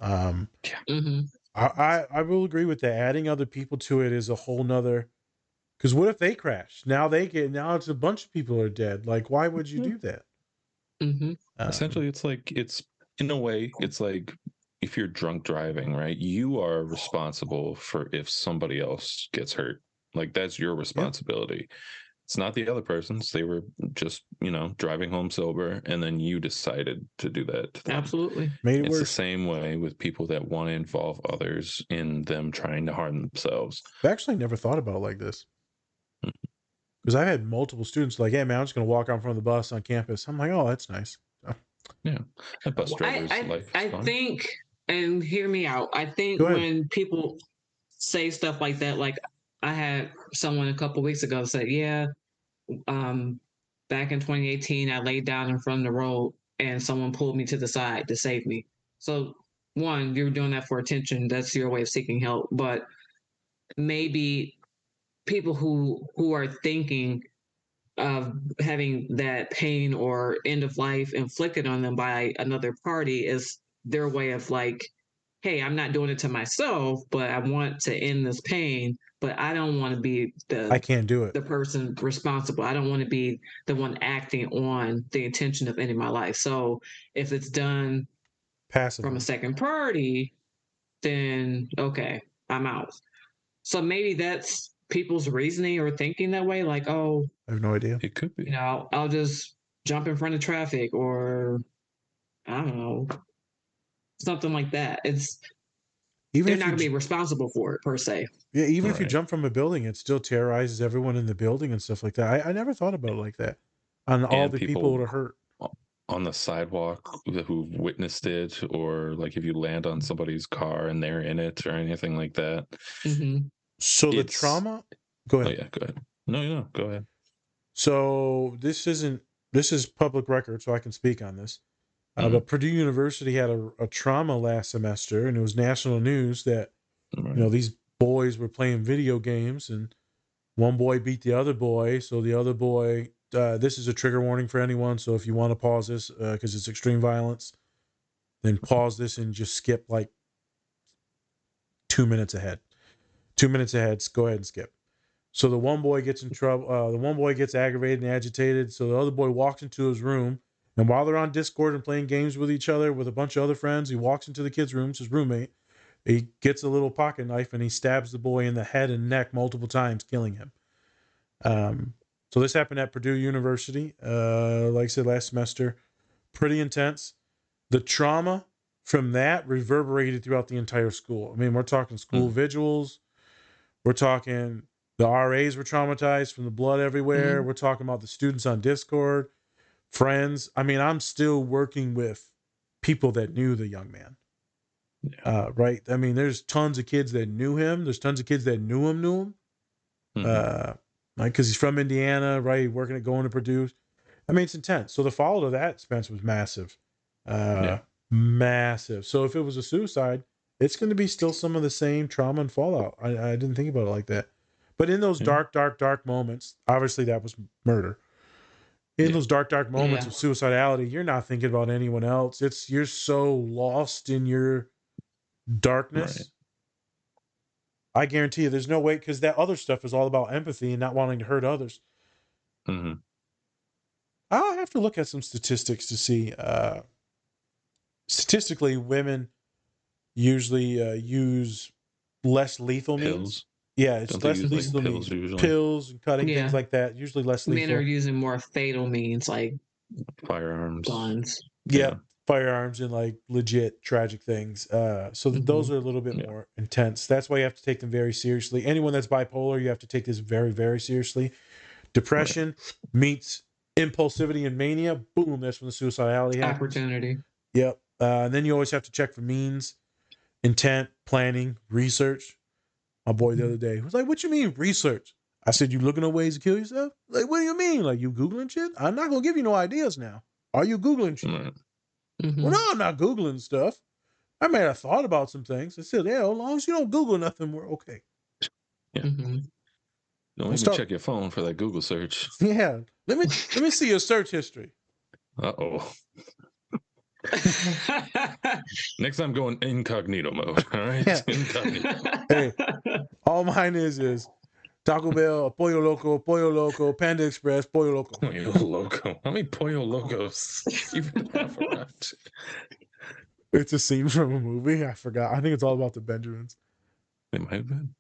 I will agree with that. Adding other people to it is a whole nother, because what if they crash? Now it's a bunch of people are dead. Like, why would you do that? Essentially, it's in a way, it's like if you're drunk driving, right? You are responsible for if somebody else gets hurt. Like, that's your responsibility. It's not the other person's. They were just, driving home sober, and then you decided to do that to them. Absolutely. It's the same way with people that want to involve others in them trying to harm themselves. I actually never thought about it like this. Because I've had multiple students like, hey, man, I'm just going to walk out in front of the bus on campus. I'm like, oh, that's nice. Yeah. That bus driver's life is fun. Think, and hear me out, I think when people say stuff like that, like I had someone a couple weeks ago say, back in 2018, I laid down in front of the road and someone pulled me to the side to save me. So, one, you're doing that for attention. That's your way of seeking help. But maybe people who are thinking of having that pain or end of life inflicted on them by another party is their way of like, hey, I'm not doing it to myself, but I want to end this pain, but I don't want to be I can't do it. The person responsible. I don't want to be the one acting on the intention of ending my life. So if it's done passively from a second party, then okay, I'm out. So maybe that's people's reasoning or thinking that way. Like, oh, I have no idea. It could be. I'll just jump in front of traffic, or I don't know, something like that. They're not going to be responsible for it per se. Yeah, even if you jump from a building, it still terrorizes everyone in the building and stuff like that. I never thought about it like that. On all the people who are hurt on the sidewalk who've witnessed it, or like if you land on somebody's car and they're in it or anything like that. So the trauma. Go ahead. Oh yeah, go ahead. No, go ahead. So this is public record, so I can speak on this. But Purdue University had a trauma last semester, and it was national news that these boys were playing video games, and one boy beat the other boy. So the other boy, this is a trigger warning for anyone. So if you want to pause this because it's extreme violence, then pause this and just skip like 2 minutes ahead. 2 minutes ahead. Go ahead and skip. So the one boy gets in trouble. The one boy gets aggravated and agitated. So the other boy walks into his room. And while they're on Discord and playing games with each other with a bunch of other friends, he walks into the kid's room, it's his roommate. He gets a little pocket knife and he stabs the boy in the head and neck multiple times, killing him. So this happened at Purdue University, like I said, last semester. Pretty intense. The trauma from that reverberated throughout the entire school. I mean, we're talking school vigils. We're talking the RAs were traumatized from the blood everywhere. We're talking about the students on Discord. Friends. I mean, I'm still working with people that knew the young man. Right. I mean, there's tons of kids that knew him. There's tons of kids that knew him. Like, because he's from Indiana, right? Working at going to Purdue. I mean, it's intense. So the fallout of that, Spence, was massive. Massive. So if it was a suicide, it's going to be still some of the same trauma and fallout. I didn't think about it like that. But in those dark moments, obviously that was murder. In those dark moments of suicidality, you're not thinking about anyone else. You're so lost in your darkness. Right. I guarantee you there's no way, because that other stuff is all about empathy and not wanting to hurt others. I'll have to look at some statistics to see. Statistically, women usually use less lethal means. Yeah, it's less lethal means. Pills and cutting, things like that. Usually less lethal. Men are using more fatal means like firearms, guns. Yeah. firearms and like legit tragic things. So those are a little bit more intense. That's why you have to take them very seriously. Anyone that's bipolar, you have to take this very, very seriously. Depression meets impulsivity and mania. Boom, that's when the suicidality happens. Opportunity. Yep. And then you always have to check for means, intent, planning, research. My boy the other day was like, "What you mean research?" I said, "You looking at ways to kill yourself?" Like, what do you mean? Like, you Googling shit? I'm not gonna give you no ideas now. Are you Googling shit? Well, no, I'm not Googling stuff. I may have thought about some things. I said, yeah, as long as you don't Google nothing, we're okay. Yeah. Don't even check your phone for that Google search. Yeah. Let me see your search history. Uh-oh. Next time, go in incognito mode. All right, Yeah. incognito. Hey, all mine is Taco Bell, Pollo Loco, Panda Express, Pollo Loco. Pollo Loco. How many Pollo Locos you've have around? It's a scene from a movie. I forgot. I think it's all about the Benjamins. It might have been.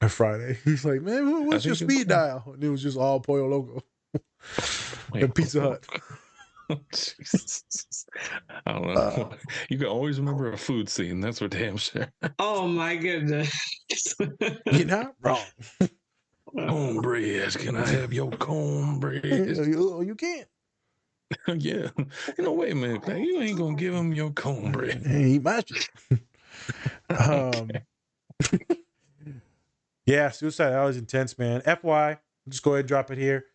A Friday. He's like, man, what's your speed dial? And it was just all Pollo Loco. And Pizza Hut. Jesus. I don't know. You can always remember a food scene. That's for damn sure. Oh my goodness. You're not wrong. Cornbread. Can I have your cornbread? You can't. Yeah. Wait a minute. You ain't gonna give him your cornbread. Hey, eat my shit. Yeah, suicide is intense, man. FY, just go ahead and drop it here.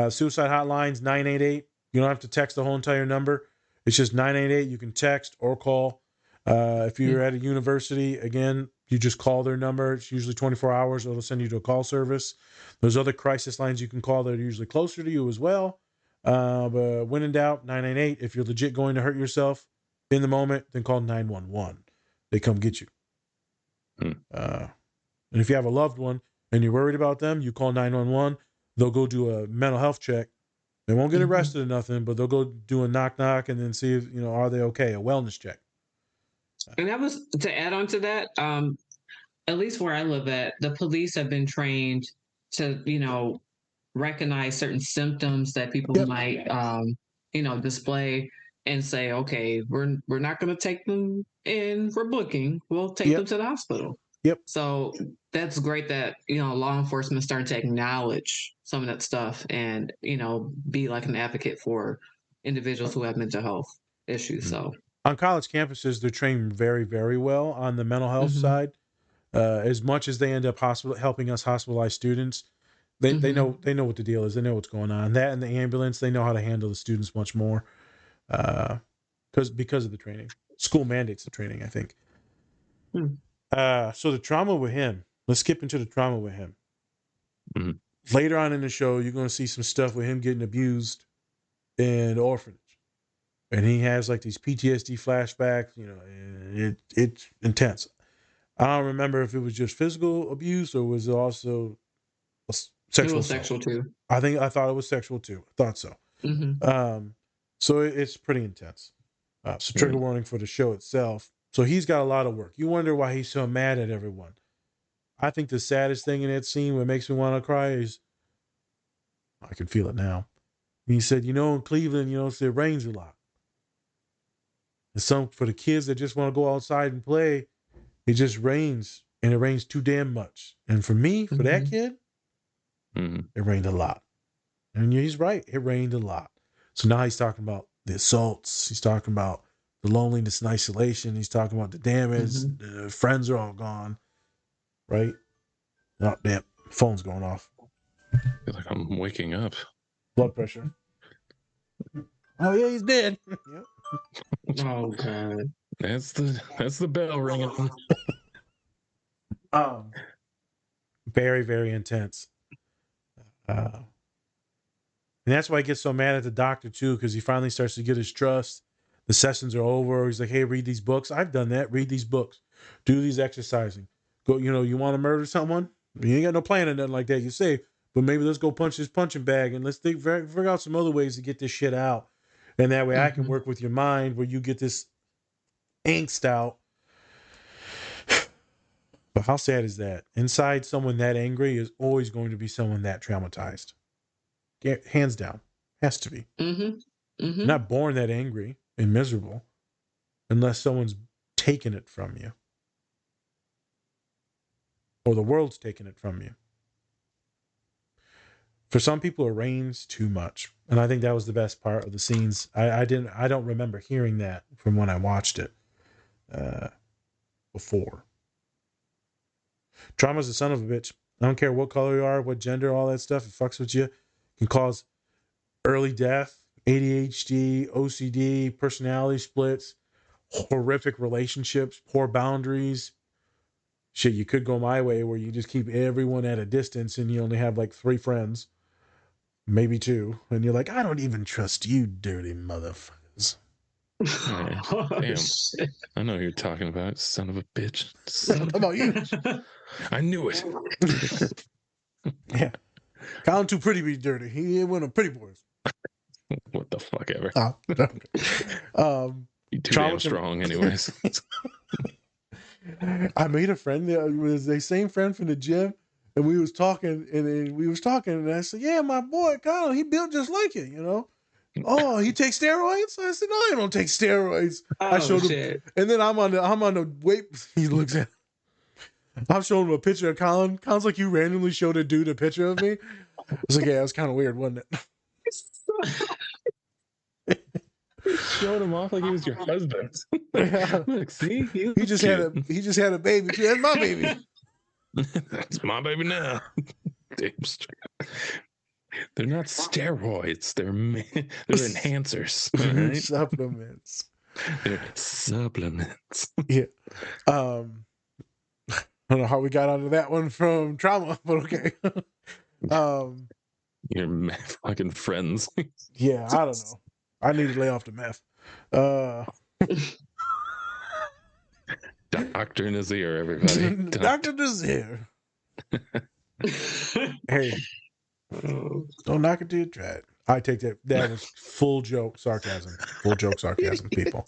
Suicide hotline's 988. You don't have to text the whole entire number. It's just 988. You can text or call. If you're at a university, again, you just call their number. It's usually 24 hours. It'll send you to a call service. There's other crisis lines you can call that are usually closer to you as well. But when in doubt, 988. If you're legit going to hurt yourself in the moment, then call 911. They come get you. And if you have a loved one and you're worried about them, you call 911. They'll go do a mental health check. They won't get arrested or nothing, but they'll go do a knock and then see if, are they okay? A wellness check. And that was to add on to that. At least where I live at, the police have been trained to, recognize certain symptoms that people might, display and say, okay, we're not going to take them in for booking. We'll take them to the hospital. Yep. So that's great that, law enforcement starting to acknowledge some of that stuff and, be like an advocate for individuals who have mental health issues. So on college campuses, they're trained very, very well on the mental health side. As much as they end up helping us hospitalize students, they know what the deal is. They know what's going on. That and the ambulance, they know how to handle the students much more because of the training. School mandates the training, I think. So the trauma with him, let's skip into the trauma with him. Later on in the show, you're going to see some stuff with him getting abused in the orphanage. And he has like these PTSD flashbacks, and it's intense. I don't remember if it was just physical abuse or was it also sexual. It was sexual too. I thought it was sexual too. I thought so. So it's pretty intense. So trigger warning for the show itself. So he's got a lot of work. You wonder why he's so mad at everyone. I think the saddest thing in that scene, what makes me want to cry is, I can feel it now. He said, in Cleveland, it rains a lot. And for the kids that just want to go outside and play, it just rains, and it rains too damn much. And for me, for that kid, it rained a lot. And he's right, it rained a lot. So now he's talking about the assaults. He's talking about the loneliness and isolation. He's talking about the damage. The friends are all gone. Right? Oh, damn. Phone's going off. I feel like I'm waking up. Blood pressure. Oh, yeah, he's dead. Oh, God. That's the bell ringing. Very, very intense. And that's why he gets so mad at the doctor, too, because he finally starts to get his trust. The sessions are over. He's like, hey, read these books. I've done that. Read these books. Do these exercising. Go, you want to murder someone? You ain't got no plan or nothing like that. You say, but maybe let's go punch this punching bag and let's figure out some other ways to get this shit out. And that way I can work with your mind where you get this angst out. But how sad is that? Inside someone that angry is always going to be someone that traumatized. Hands down. Has to be. Not born that angry and miserable. unless someone's taken it from you. Or the world's taken it from you. For some people, it rains too much. And I think that was the best part of the scenes. I don't remember hearing that from when I watched it before. Trauma's a son of a bitch. I don't care what color you are, what gender, all that stuff. It fucks with you. It can cause early death, ADHD, OCD, personality splits, horrific relationships, poor boundaries. Shit, you could go my way where you just keep everyone at a distance and you only have like 3 friends, maybe 2. And you're like, I don't even trust you, dirty motherfuckers. Right. Oh, Damn. shit. I know who you're talking about, son of a bitch. How about you? I knew it. Yeah. Colin too pretty to be dirty. He ain't one of pretty boys. What the fuck ever. You're too damn strong, anyways. I made a friend that was the same friend from the gym, and we was talking, and I said, "Yeah, my boy Colin, he built just like you, you know." Oh, he takes steroids? I said, "No, he don't take steroids." I showed him, and then I'm on the weight. He looks at. I'm showing him a picture of Colin. Colin's like, "You randomly showed a dude a picture of me." I was like, "Yeah, it was kind of weird, wasn't it?" Showed him off like he was your husband. Look, see, he just had a baby. That's my baby. That's my baby now. Damn straight. They're not steroids. They're enhancers. Right? Supplements. They're supplements. Yeah. I don't know how we got onto that one from trauma, but okay. Your fucking friends. Yeah, I don't know. I need to lay off the meth. Dr. Nazir, everybody. Dr. Nazir. Hey, don't knock it till you try it. I take that. That was full joke sarcasm. Full joke sarcasm, people.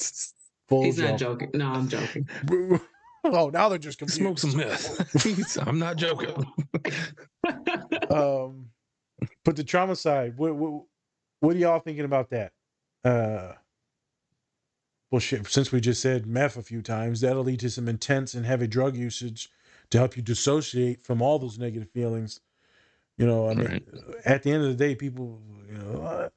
He's not joking. No, I'm joking. Oh, now they're just confused. Smoke some meth. I'm not joking. But the trauma side, what are y'all thinking about that? Well, shit, since we just said meth a few times, that'll lead to some intense and heavy drug usage to help you dissociate from all those negative feelings. You know, I mean, right. At the end of the day, people, you know,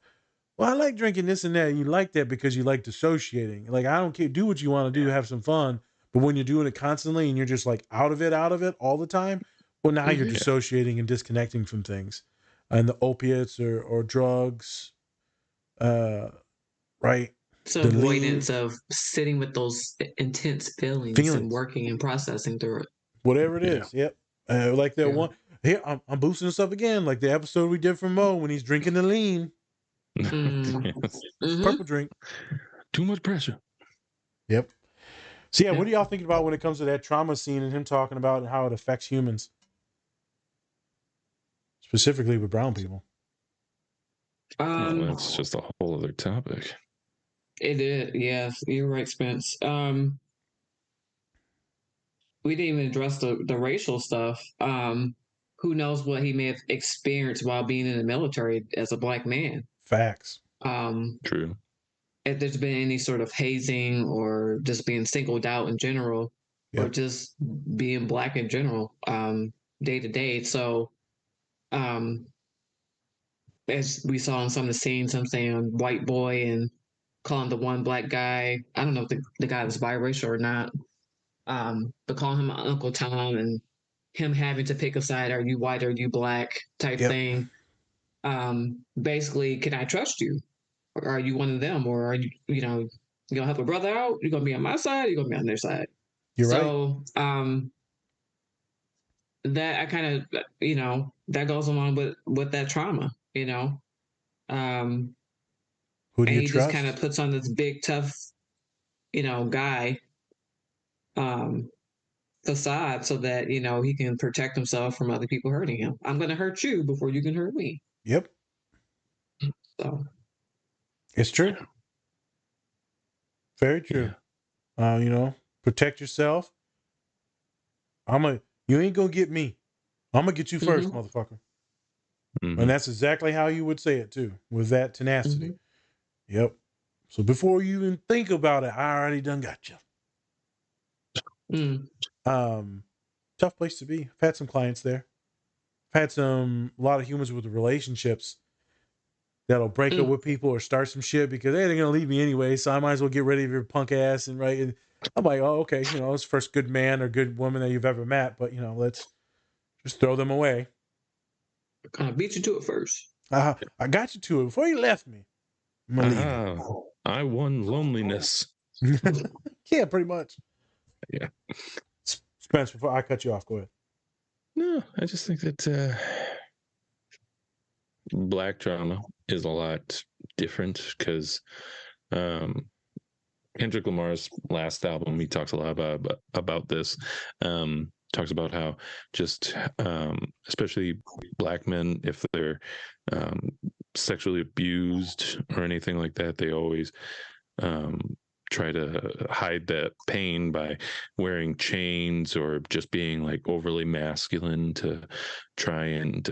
well, I like drinking this and that. You like that because you like dissociating. Like, I don't care. Do what you want to do. Have some fun. But when you're doing it constantly and you're just like out of it all the time, well, now you're dissociating and disconnecting from things. And the opiates or drugs, right? So avoidance of sitting with those intense feelings and working and processing through it. Whatever it is, yep. Like that one. Here, I'm boosting this up again, like the episode we did from Mo when he's drinking the lean. Purple drink. Too much pressure. Yep. So yeah, what are y'all thinking about when it comes to that trauma scene and him talking about how it affects humans? Specifically with brown people. Well, that's just a whole other topic. It is, yes. You're right, Spence. We didn't even address the racial stuff. Who knows what he may have experienced while being in the military as a black man. Facts. True. If there's been any sort of hazing or just being singled out in general, or just being black in general, day to day. So, as we saw in some of the scenes, I'm saying white boy and calling the one black guy, I don't know if the guy was biracial or not, but calling him Uncle Tom and him having to pick a side, are you white, are you black type thing. Basically, can I trust you? Or are you one of them? Or are you going to help a brother out? You're going to be on my side? Or you're going to be on their side? You're right. So, that I kind of, that goes along with that trauma, Who do you and he trust? just kind of puts on this big, tough, guy, facade so that, he can protect himself from other people hurting him. I'm going to hurt you before you can hurt me. Yep. So. It's true. Very true. Yeah. Protect yourself. You ain't gonna get me. I'm gonna get you first, motherfucker. And that's exactly how you would say it too, with that tenacity. Yep. So before you even think about it, I already done got you. Tough place to be. I've had some clients there. I've had a lot of humans with relationships that'll break up with people or start some shit because hey, they're gonna leave me anyway, so I might as well get rid of your punk ass and right. And I'm like, oh, okay, it's the first good man or good woman that you've ever met, but let's just throw them away. Kind of beat you to it first. I got you to it before you left me. I'm gonna leave. I won loneliness. Yeah, pretty much. Yeah. Spence, before I cut you off, go ahead. No, I just think that Black trauma is a lot different because Kendrick Lamar's last album, he talks a lot about this. Talks about how just especially Black men, if they're sexually abused or anything like that, they always try to hide that pain by wearing chains or just being like overly masculine to try and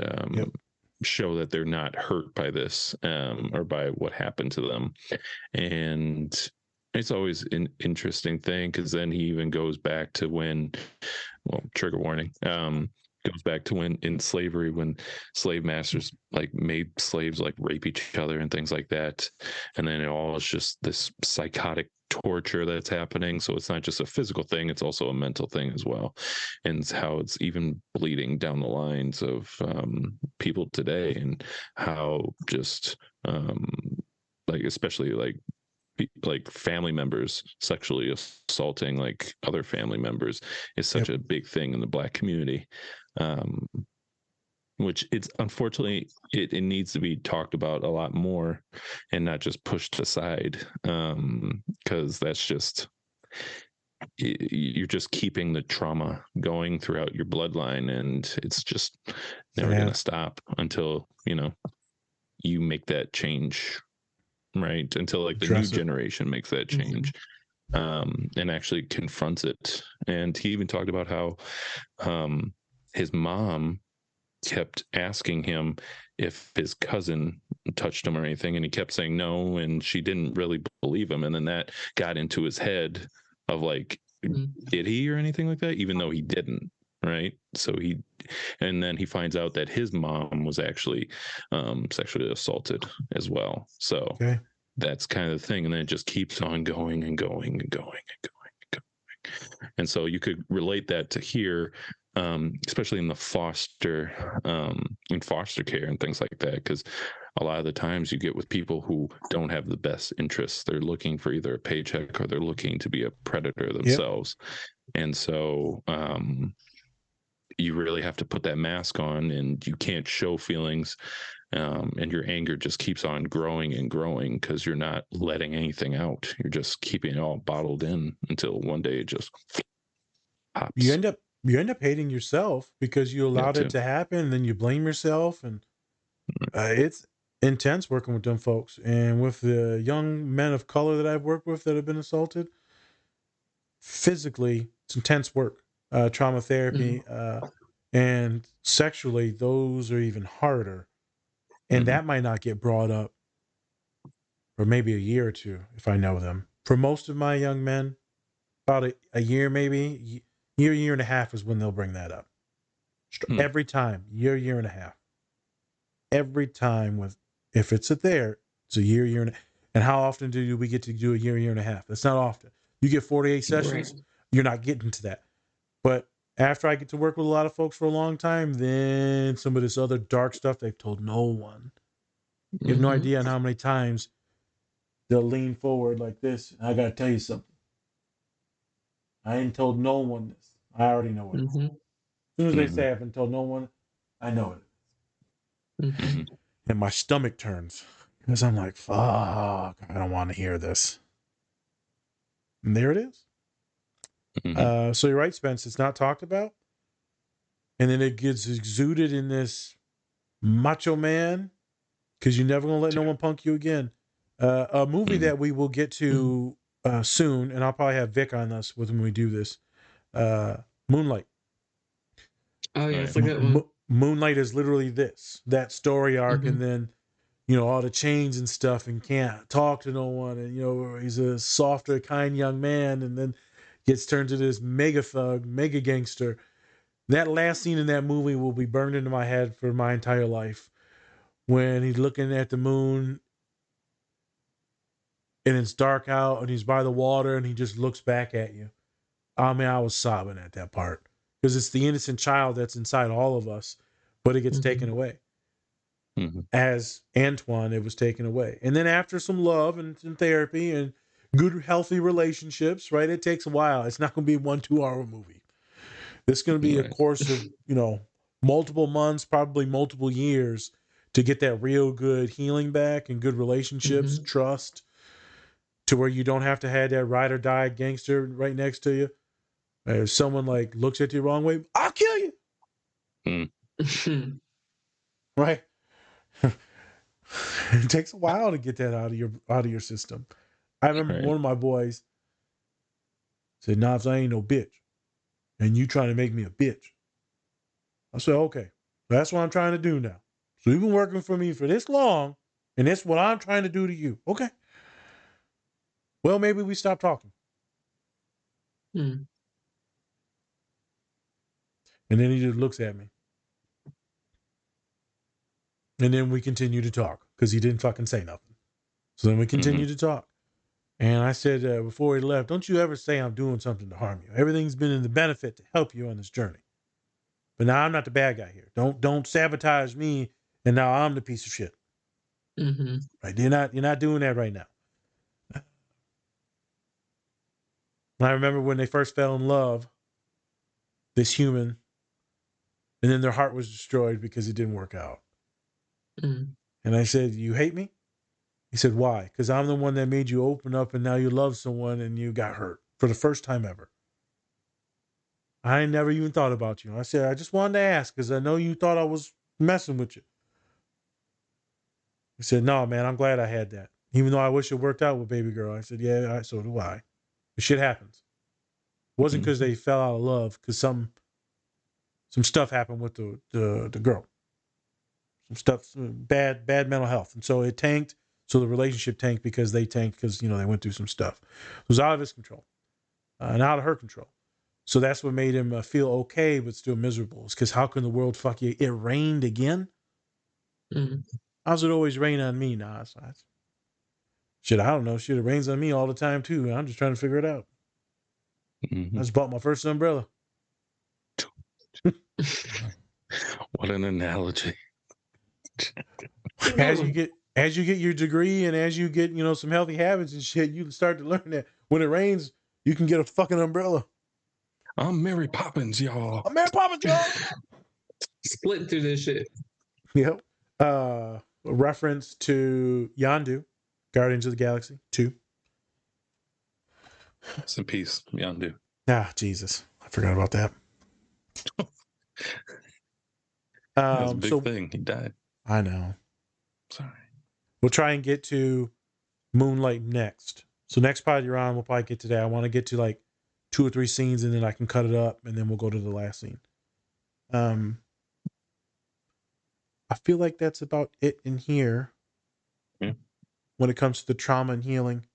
show that they're not hurt by this or by what happened to them. And it's always an interesting thing because then he even goes back to when, well, trigger warning, goes back to when in slavery, when slave masters like made slaves like rape each other and things like that. And then it all is just this psychotic torture that's happening. So it's not just a physical thing, it's also a mental thing as well. And how it's even bleeding down the lines of people today and how just like, especially like family members sexually assaulting like other family members is such a big thing in the Black community, which it's unfortunately it needs to be talked about a lot more and not just pushed aside, because that's just you're just keeping the trauma going throughout your bloodline, and it's just never going to stop until you make that change, right? Until like the new generation makes that change. And actually confronts it. And he even talked about how his mom kept asking him if his cousin touched him or anything, and he kept saying no, and she didn't really believe him. And then that got into his head of like, did he or anything like that, even though he didn't, right? So and then he finds out that his mom was actually sexually assaulted as well. So that's kind of the thing. And then it just keeps on going and going and going and going and going. And so you could relate that to here, especially in the foster care and things like that, because a lot of the times you get with people who don't have the best interests. They're looking for either a paycheck or they're looking to be a predator themselves. And so you really have to put that mask on, and you can't show feelings, and your anger just keeps on growing and growing because you're not letting anything out. You're just keeping it all bottled in until one day it just pops. You end up hating yourself because you allowed it to happen, and then you blame yourself, and it's intense working with them folks. And with the young men of color that I've worked with that have been assaulted, physically, it's intense work. Trauma therapy, and sexually, those are even harder. And that might not get brought up for maybe a year or two if I know them. For most of my young men, about a year, maybe year and a half is when they'll bring that up. Every time, year and a half. Every time if it's there, it's a year and how often do we get to do a year and a half? That's not often. You get 48 sessions, you're not getting to that. But after I get to work with a lot of folks for a long time, then some of this other dark stuff they've told no one. You have no idea on how many times they'll lean forward like this. I got to tell you something. I ain't told no one this. I already know it. As soon as they say I haven't told no one, I know it. And my stomach turns because I'm like, fuck, I don't want to hear this. And there it is. So you're right, Spence. It's not talked about. And then it gets exuded in this macho man because you're never going to let no one punk you again. A movie that we will get to soon, and I'll probably have Vic on us when we do this, Moonlight. Oh, yeah, it's a good one. Moonlight is literally that story arc, and then all the chains and stuff and can't talk to no one. And, he's a softer, kind young man and then gets turned to this mega thug, mega gangster. That last scene in that movie will be burned into my head for my entire life. When he's looking at the moon and it's dark out and he's by the water and he just looks back at you. I mean, I was sobbing at that part because it's the innocent child that's inside all of us, but it gets taken away. As Antwone, it was taken away. And then after some love and some therapy and good, healthy relationships, right? It takes a while. It's not going to be a 1-2 hour movie. It's going to be a course of, multiple months, probably multiple years to get that real good healing back and good relationships, trust, to where you don't have to have that ride or die gangster right next to you. If someone like looks at you the wrong way, I'll kill you. Right? It takes a while to get that out of your system. I remember one of my boys said, "Knobs, I ain't no bitch. And you trying to make me a bitch." I said, "Okay, that's what I'm trying to do now. So you've been working for me for this long, and that's what I'm trying to do to you. Okay. Well, maybe we stop talking." And then he just looks at me. And then we continue to talk because he didn't fucking say nothing. So then we continue to talk. And I said before he left, "Don't you ever say I'm doing something to harm you. Everything's been in the benefit to help you on this journey. But now I'm not the bad guy here. Don't sabotage me, and now I'm the piece of shit." Right? You're not doing that right now. I remember when they first fell in love, this human, and then their heart was destroyed because it didn't work out. And I said, "You hate me?" He said, "Why?" "Because I'm the one that made you open up and now you love someone and you got hurt for the first time ever. I never even thought about you." I said, "I just wanted to ask because I know you thought I was messing with you." He said, "No, man, I'm glad I had that. Even though I wish it worked out with baby girl." I said, "Yeah, so do I. The shit happens." It wasn't because they fell out of love, because some stuff happened with the girl. Some stuff, bad mental health. And so it tanked. So the relationship tanked because they tanked because, they went through some stuff. It was out of his control and out of her control. So that's what made him feel okay, but still miserable. It's because how can the world fuck you? It rained again? How's it always rain on me? Nah, shit, I don't know. Shit, it rains on me all the time too. I'm just trying to figure it out. I just bought my first umbrella. What an analogy. As you get your degree and as you get, some healthy habits and shit, you start to learn that when it rains, you can get a fucking umbrella. I'm Mary Poppins, y'all. I'm Mary Poppins, y'all. Split through this shit. Yep. A reference to Yondu, Guardians of the Galaxy 2. Rest in peace, Yondu. Ah, Jesus. I forgot about that. That was a big thing. He died. I know. Sorry. We'll try and get to Moonlight next. So next pod you're on, we'll probably get to that. I want to get to like 2 or 3 scenes and then I can cut it up and then we'll go to the last scene. I feel like that's about it in here. When it comes to the trauma and healing.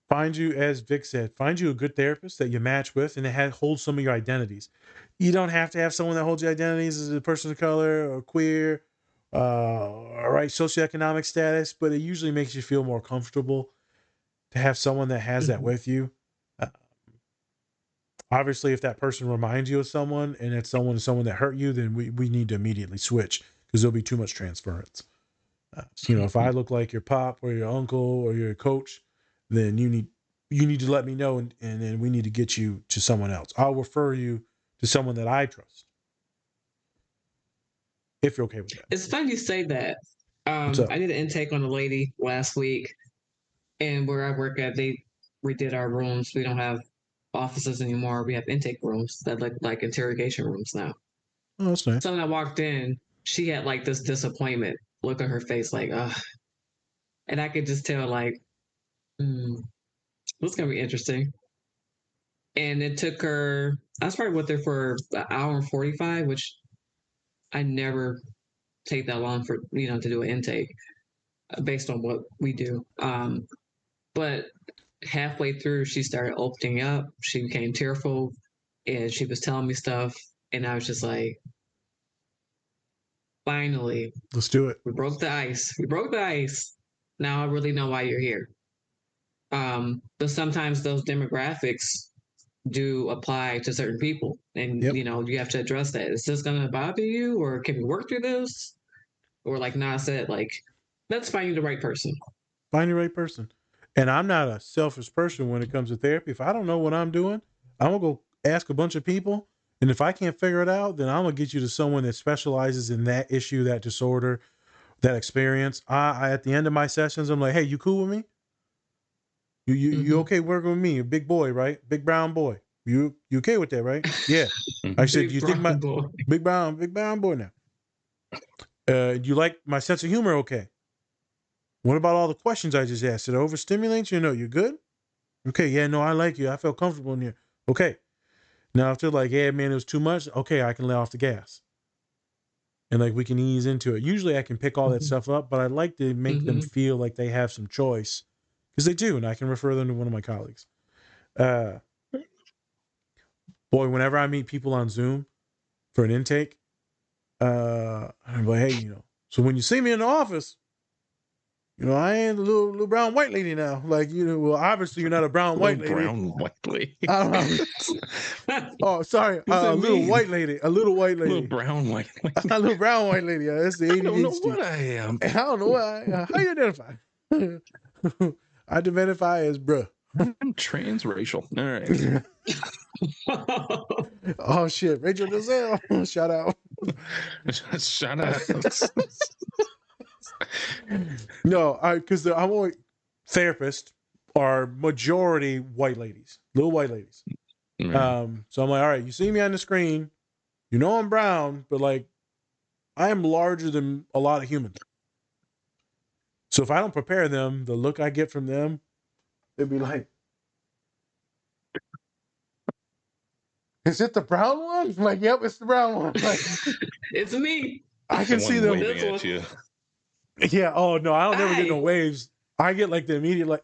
Find you, as Vic said, find you a good therapist that you match with and that holds some of your identities. You don't have to have someone that holds your identities as a person of color or queer, right, socioeconomic status, but it usually makes you feel more comfortable to have someone that has that with you. Obviously, if that person reminds you of someone and it's someone that hurt you, then we need to immediately switch because there'll be too much transference. If I look like your pop or your uncle or your coach, then you need to let me know and then we need to get you to someone else. I'll refer you to someone that I trust. If you're okay with that. It's funny you say that. I did an intake on a lady last week, and where I work at, they redid our rooms. We don't have offices anymore. We have intake rooms that look like interrogation rooms now. Oh, that's nice. So when I walked in, she had like this disappointment look on her face, like, ugh. And I could just tell, like, it's gonna be interesting. And it took her, I was probably with her for an hour and 45, which I never take that long for, to do an intake. based on what we do. But halfway through, she started opening up. She became tearful, and she was telling me stuff, and I was just like, finally, Let's do it. we broke the ice. We broke the ice. Now I really know why you're here. But sometimes those demographics do apply to certain people, and Yep. you have to address that. Is this going to bother you, or can we work through this? Or like Nas said, like, let's find you the right person. Find the right person. And I'm not a selfish person when it comes to therapy. If I don't know what I'm doing, I'm gonna go ask a bunch of people. And if I can't figure it out, then I'm gonna get you to someone that specializes in that issue, that disorder, that experience. I at the end of my sessions, I'm like, hey, you cool with me? You okay working with me? A big boy, right? Big brown boy. You okay with that, right? Yeah. I said, you think my boy. big brown boy now? You like my sense of humor? Okay. What about all the questions I just asked? Did I overstimulate you? No, you good? Okay, yeah, no, I like you. I felt comfortable in here. Okay. Now if they're like, yeah, man, it was too much, okay, I can lay off the gas. And like we can ease into it. Usually I can pick all that stuff up, but I'd like to make them feel like they have some choice. Because they do, and I can refer them to one of my colleagues. Boy, whenever I meet people on Zoom for an intake, I'm like, hey, so when you see me in the office, I ain't a little brown white lady now. Like, well, obviously you're not a brown white lady. Brown white lady. Oh, sorry. A little white lady. A little white lady. A little brown white lady. A little brown white lady. That's the ADHD. I don't know what I am. I don't know why. How you identify? I identify as bruh. I'm transracial. All right. Oh, shit. Rachel Dazelle. Shout out. Shout out. No, because I'm only therapists are majority white ladies, little white ladies. Mm-hmm. So I'm like, all right, you see me on the screen, I'm brown, but like I am larger than a lot of humans. So if I don't prepare them, the look I get from them, they'd be like, is it the brown one? I'm like, yep, it's the brown one. Like, it's me. I can see them waving at you. Yeah. Oh no, I don't never get no waves. I get like the immediate like.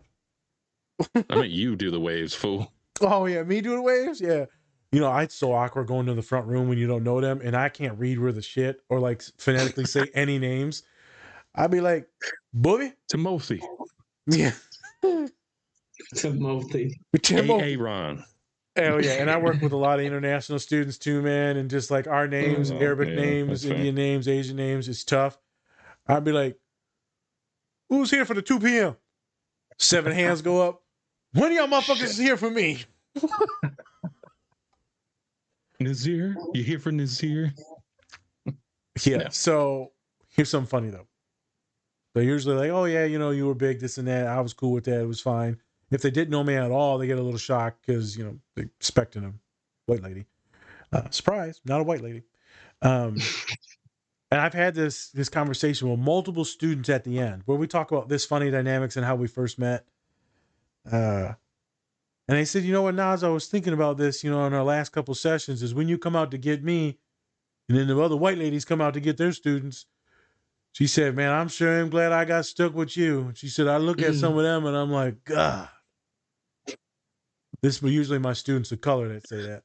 I mean, you do the waves, fool. Oh yeah, me do the waves. Yeah. It's so awkward going to the front room when you don't know them, and I can't read where the shit or like phonetically say any names. I'd be like, Bobby, Timothy. Yeah. Timothy. Aaron. Oh yeah, and I work with a lot of international students too, man, and just like our names, Arabic names, Indian names, Asian names, it's tough. I'd be like, who's here for the 2 p.m.? 7 hands go up. One of y'all motherfuckers is here for me. Nazir? You here for Nazir? Yeah. No. So here's something funny though. They're usually like, oh yeah, you were big, this and that. I was cool with that. It was fine. If they didn't know me at all, they get a little shocked because, they're expecting a white lady. Surprise, not a white lady. And I've had this conversation with multiple students at the end where we talk about this funny dynamics and how we first met. And they said, you know what, Nas, I was thinking about this, in our last couple sessions is when you come out to get me and then the other white ladies come out to get their students. She said, man, I'm sure I'm glad I got stuck with you. She said, I look at some of them and I'm like, God. This is usually my students of color that say that.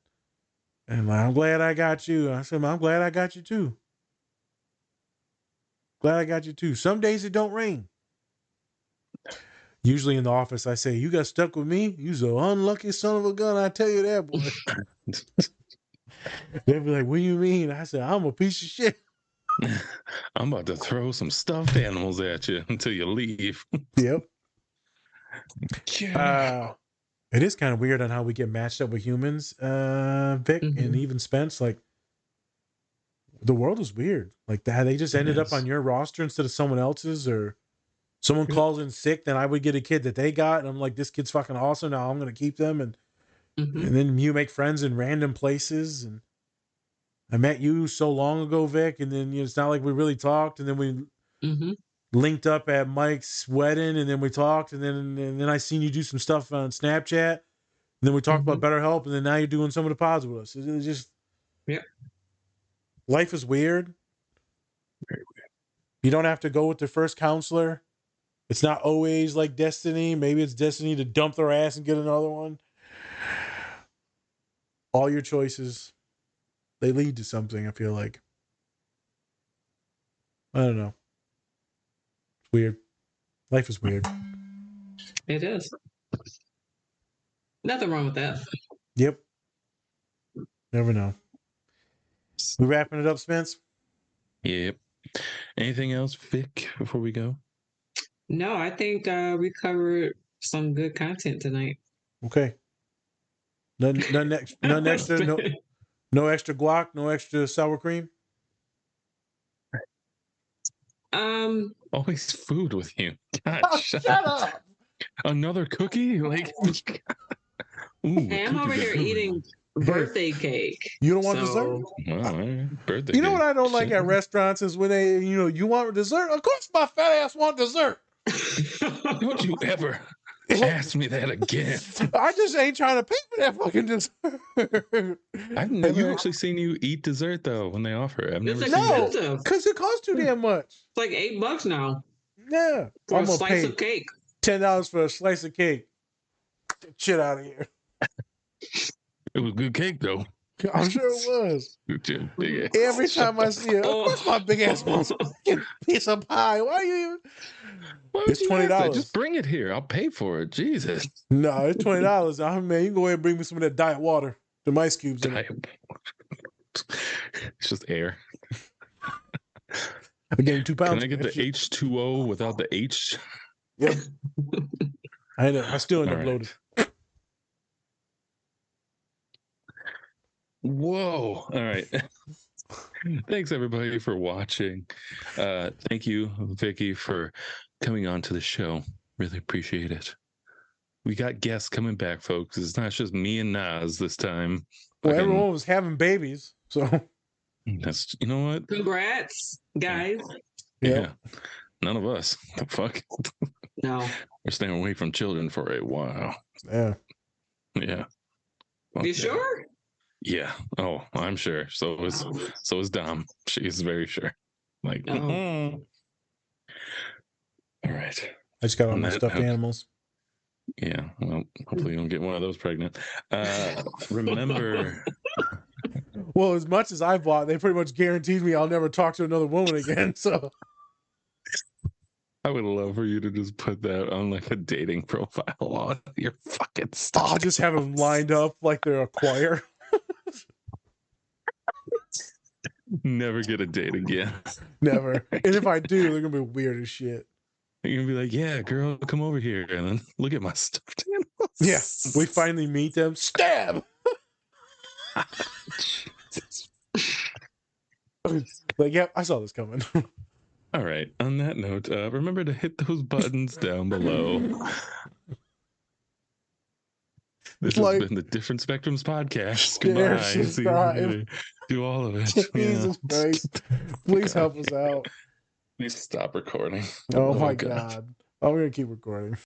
And I'm glad I got you. I said, I'm glad I got you too. Glad I got you too. Some days it don't rain. Usually in the office, I say, you got stuck with me? You's an unlucky son of a gun. I tell you that, boy. They'd be like, what do you mean? I said, I'm a piece of shit. I'm about to throw some stuffed animals at you until you leave. Yep. Yeah. It is kind of weird on how we get matched up with humans, Vic, and even Spence. Like, the world is weird. Like that, they just ended up on your roster instead of someone else's, or someone calls in sick, then I would get a kid that they got, and I'm like, this kid's fucking awesome. Now I'm gonna keep them, and then you make friends in random places. And I met you so long ago, Vic, and then it's not like we really talked, and then we linked up at Mike's wedding, and then we talked, and then I seen you do some stuff on Snapchat, and then we talked about BetterHelp, and then now you're doing some of the pods with us. It's just life is weird. Very weird. You don't have to go with the first counselor It's not always like destiny. Maybe it's destiny to dump their ass and get another one. All your choices, they lead to something, I feel like. I don't know. It's weird. Life is weird. It is. Nothing wrong with that. Yep. Never know. We wrapping it up, Spence? Yep. Anything else, Vic, before we go? No, I think we covered some good content tonight. Okay. None extra, no extra guac, no extra sour cream. Always food with you. God, Shut up. Another cookie? Like, ooh, Hey, I'm over here eating birthday cake. You don't want dessert? Well, birthday You know cake. what I don't like at restaurants is when they, you want dessert? Of course my fat ass want dessert. Don't you ever ask me that again. I just ain't trying to pay for that fucking dessert. I've never actually seen you eat dessert, though, when they offer it. I've never It's seen that. expensive. Because it costs too damn much. It's like $8 now Yeah. for I'm a gonna slice pay of cake. $10 for a slice of cake. Get the shit out of here. It was good cake, though. I'm sure it was. Big ass. Every time I see it, of course my big ass wants a fucking piece of pie. Why are you even? Why would It's you ask that? $20. Just bring it here. I'll pay for it. Jesus. No, it's $20. Man, you can go ahead and bring me some of that diet water. The ice cubes in it. It's just air. I'm getting 2 pounds. Can I get the H2O without the H? Yep. I still end up All loaded. right. Whoa. All right. Thanks, everybody, for watching. Thank you, Vicky, for coming on to the show. Really appreciate it. We got guests coming back, folks. It's not just me and Nas this time. Well, everyone was having babies, so. That's, you know what? Congrats, guys. Yeah. None of us. The fuck? No. We're staying away from children for a while. Yeah. Yeah. You sure? Yeah. Oh, I'm sure. So is Dom. She's very sure. Like, Oh. All right. I just got all my stuffed animals. Yeah. Well, hopefully you don't get one of those pregnant. Remember. Well, as much as I bought, they pretty much guaranteed me I'll never talk to another woman again. So I would love for you to just put that on like a dating profile on your fucking stuff. I'll just have them lined up like they're a choir. Never get a date again. Never. And if I do, they're gonna be weird as shit. You're gonna be like, yeah, girl, come over here and then look at my stuffed animals. Yeah. We finally meet them. Stab. Like, yeah, I saw this coming. All right. On that note, remember to hit those buttons down below. This has been the Different Spectrums podcast. Goodbye. See you later. Do all of it. Jesus Christ. Please help us out. Please stop recording. Oh my God. I'm going to keep recording.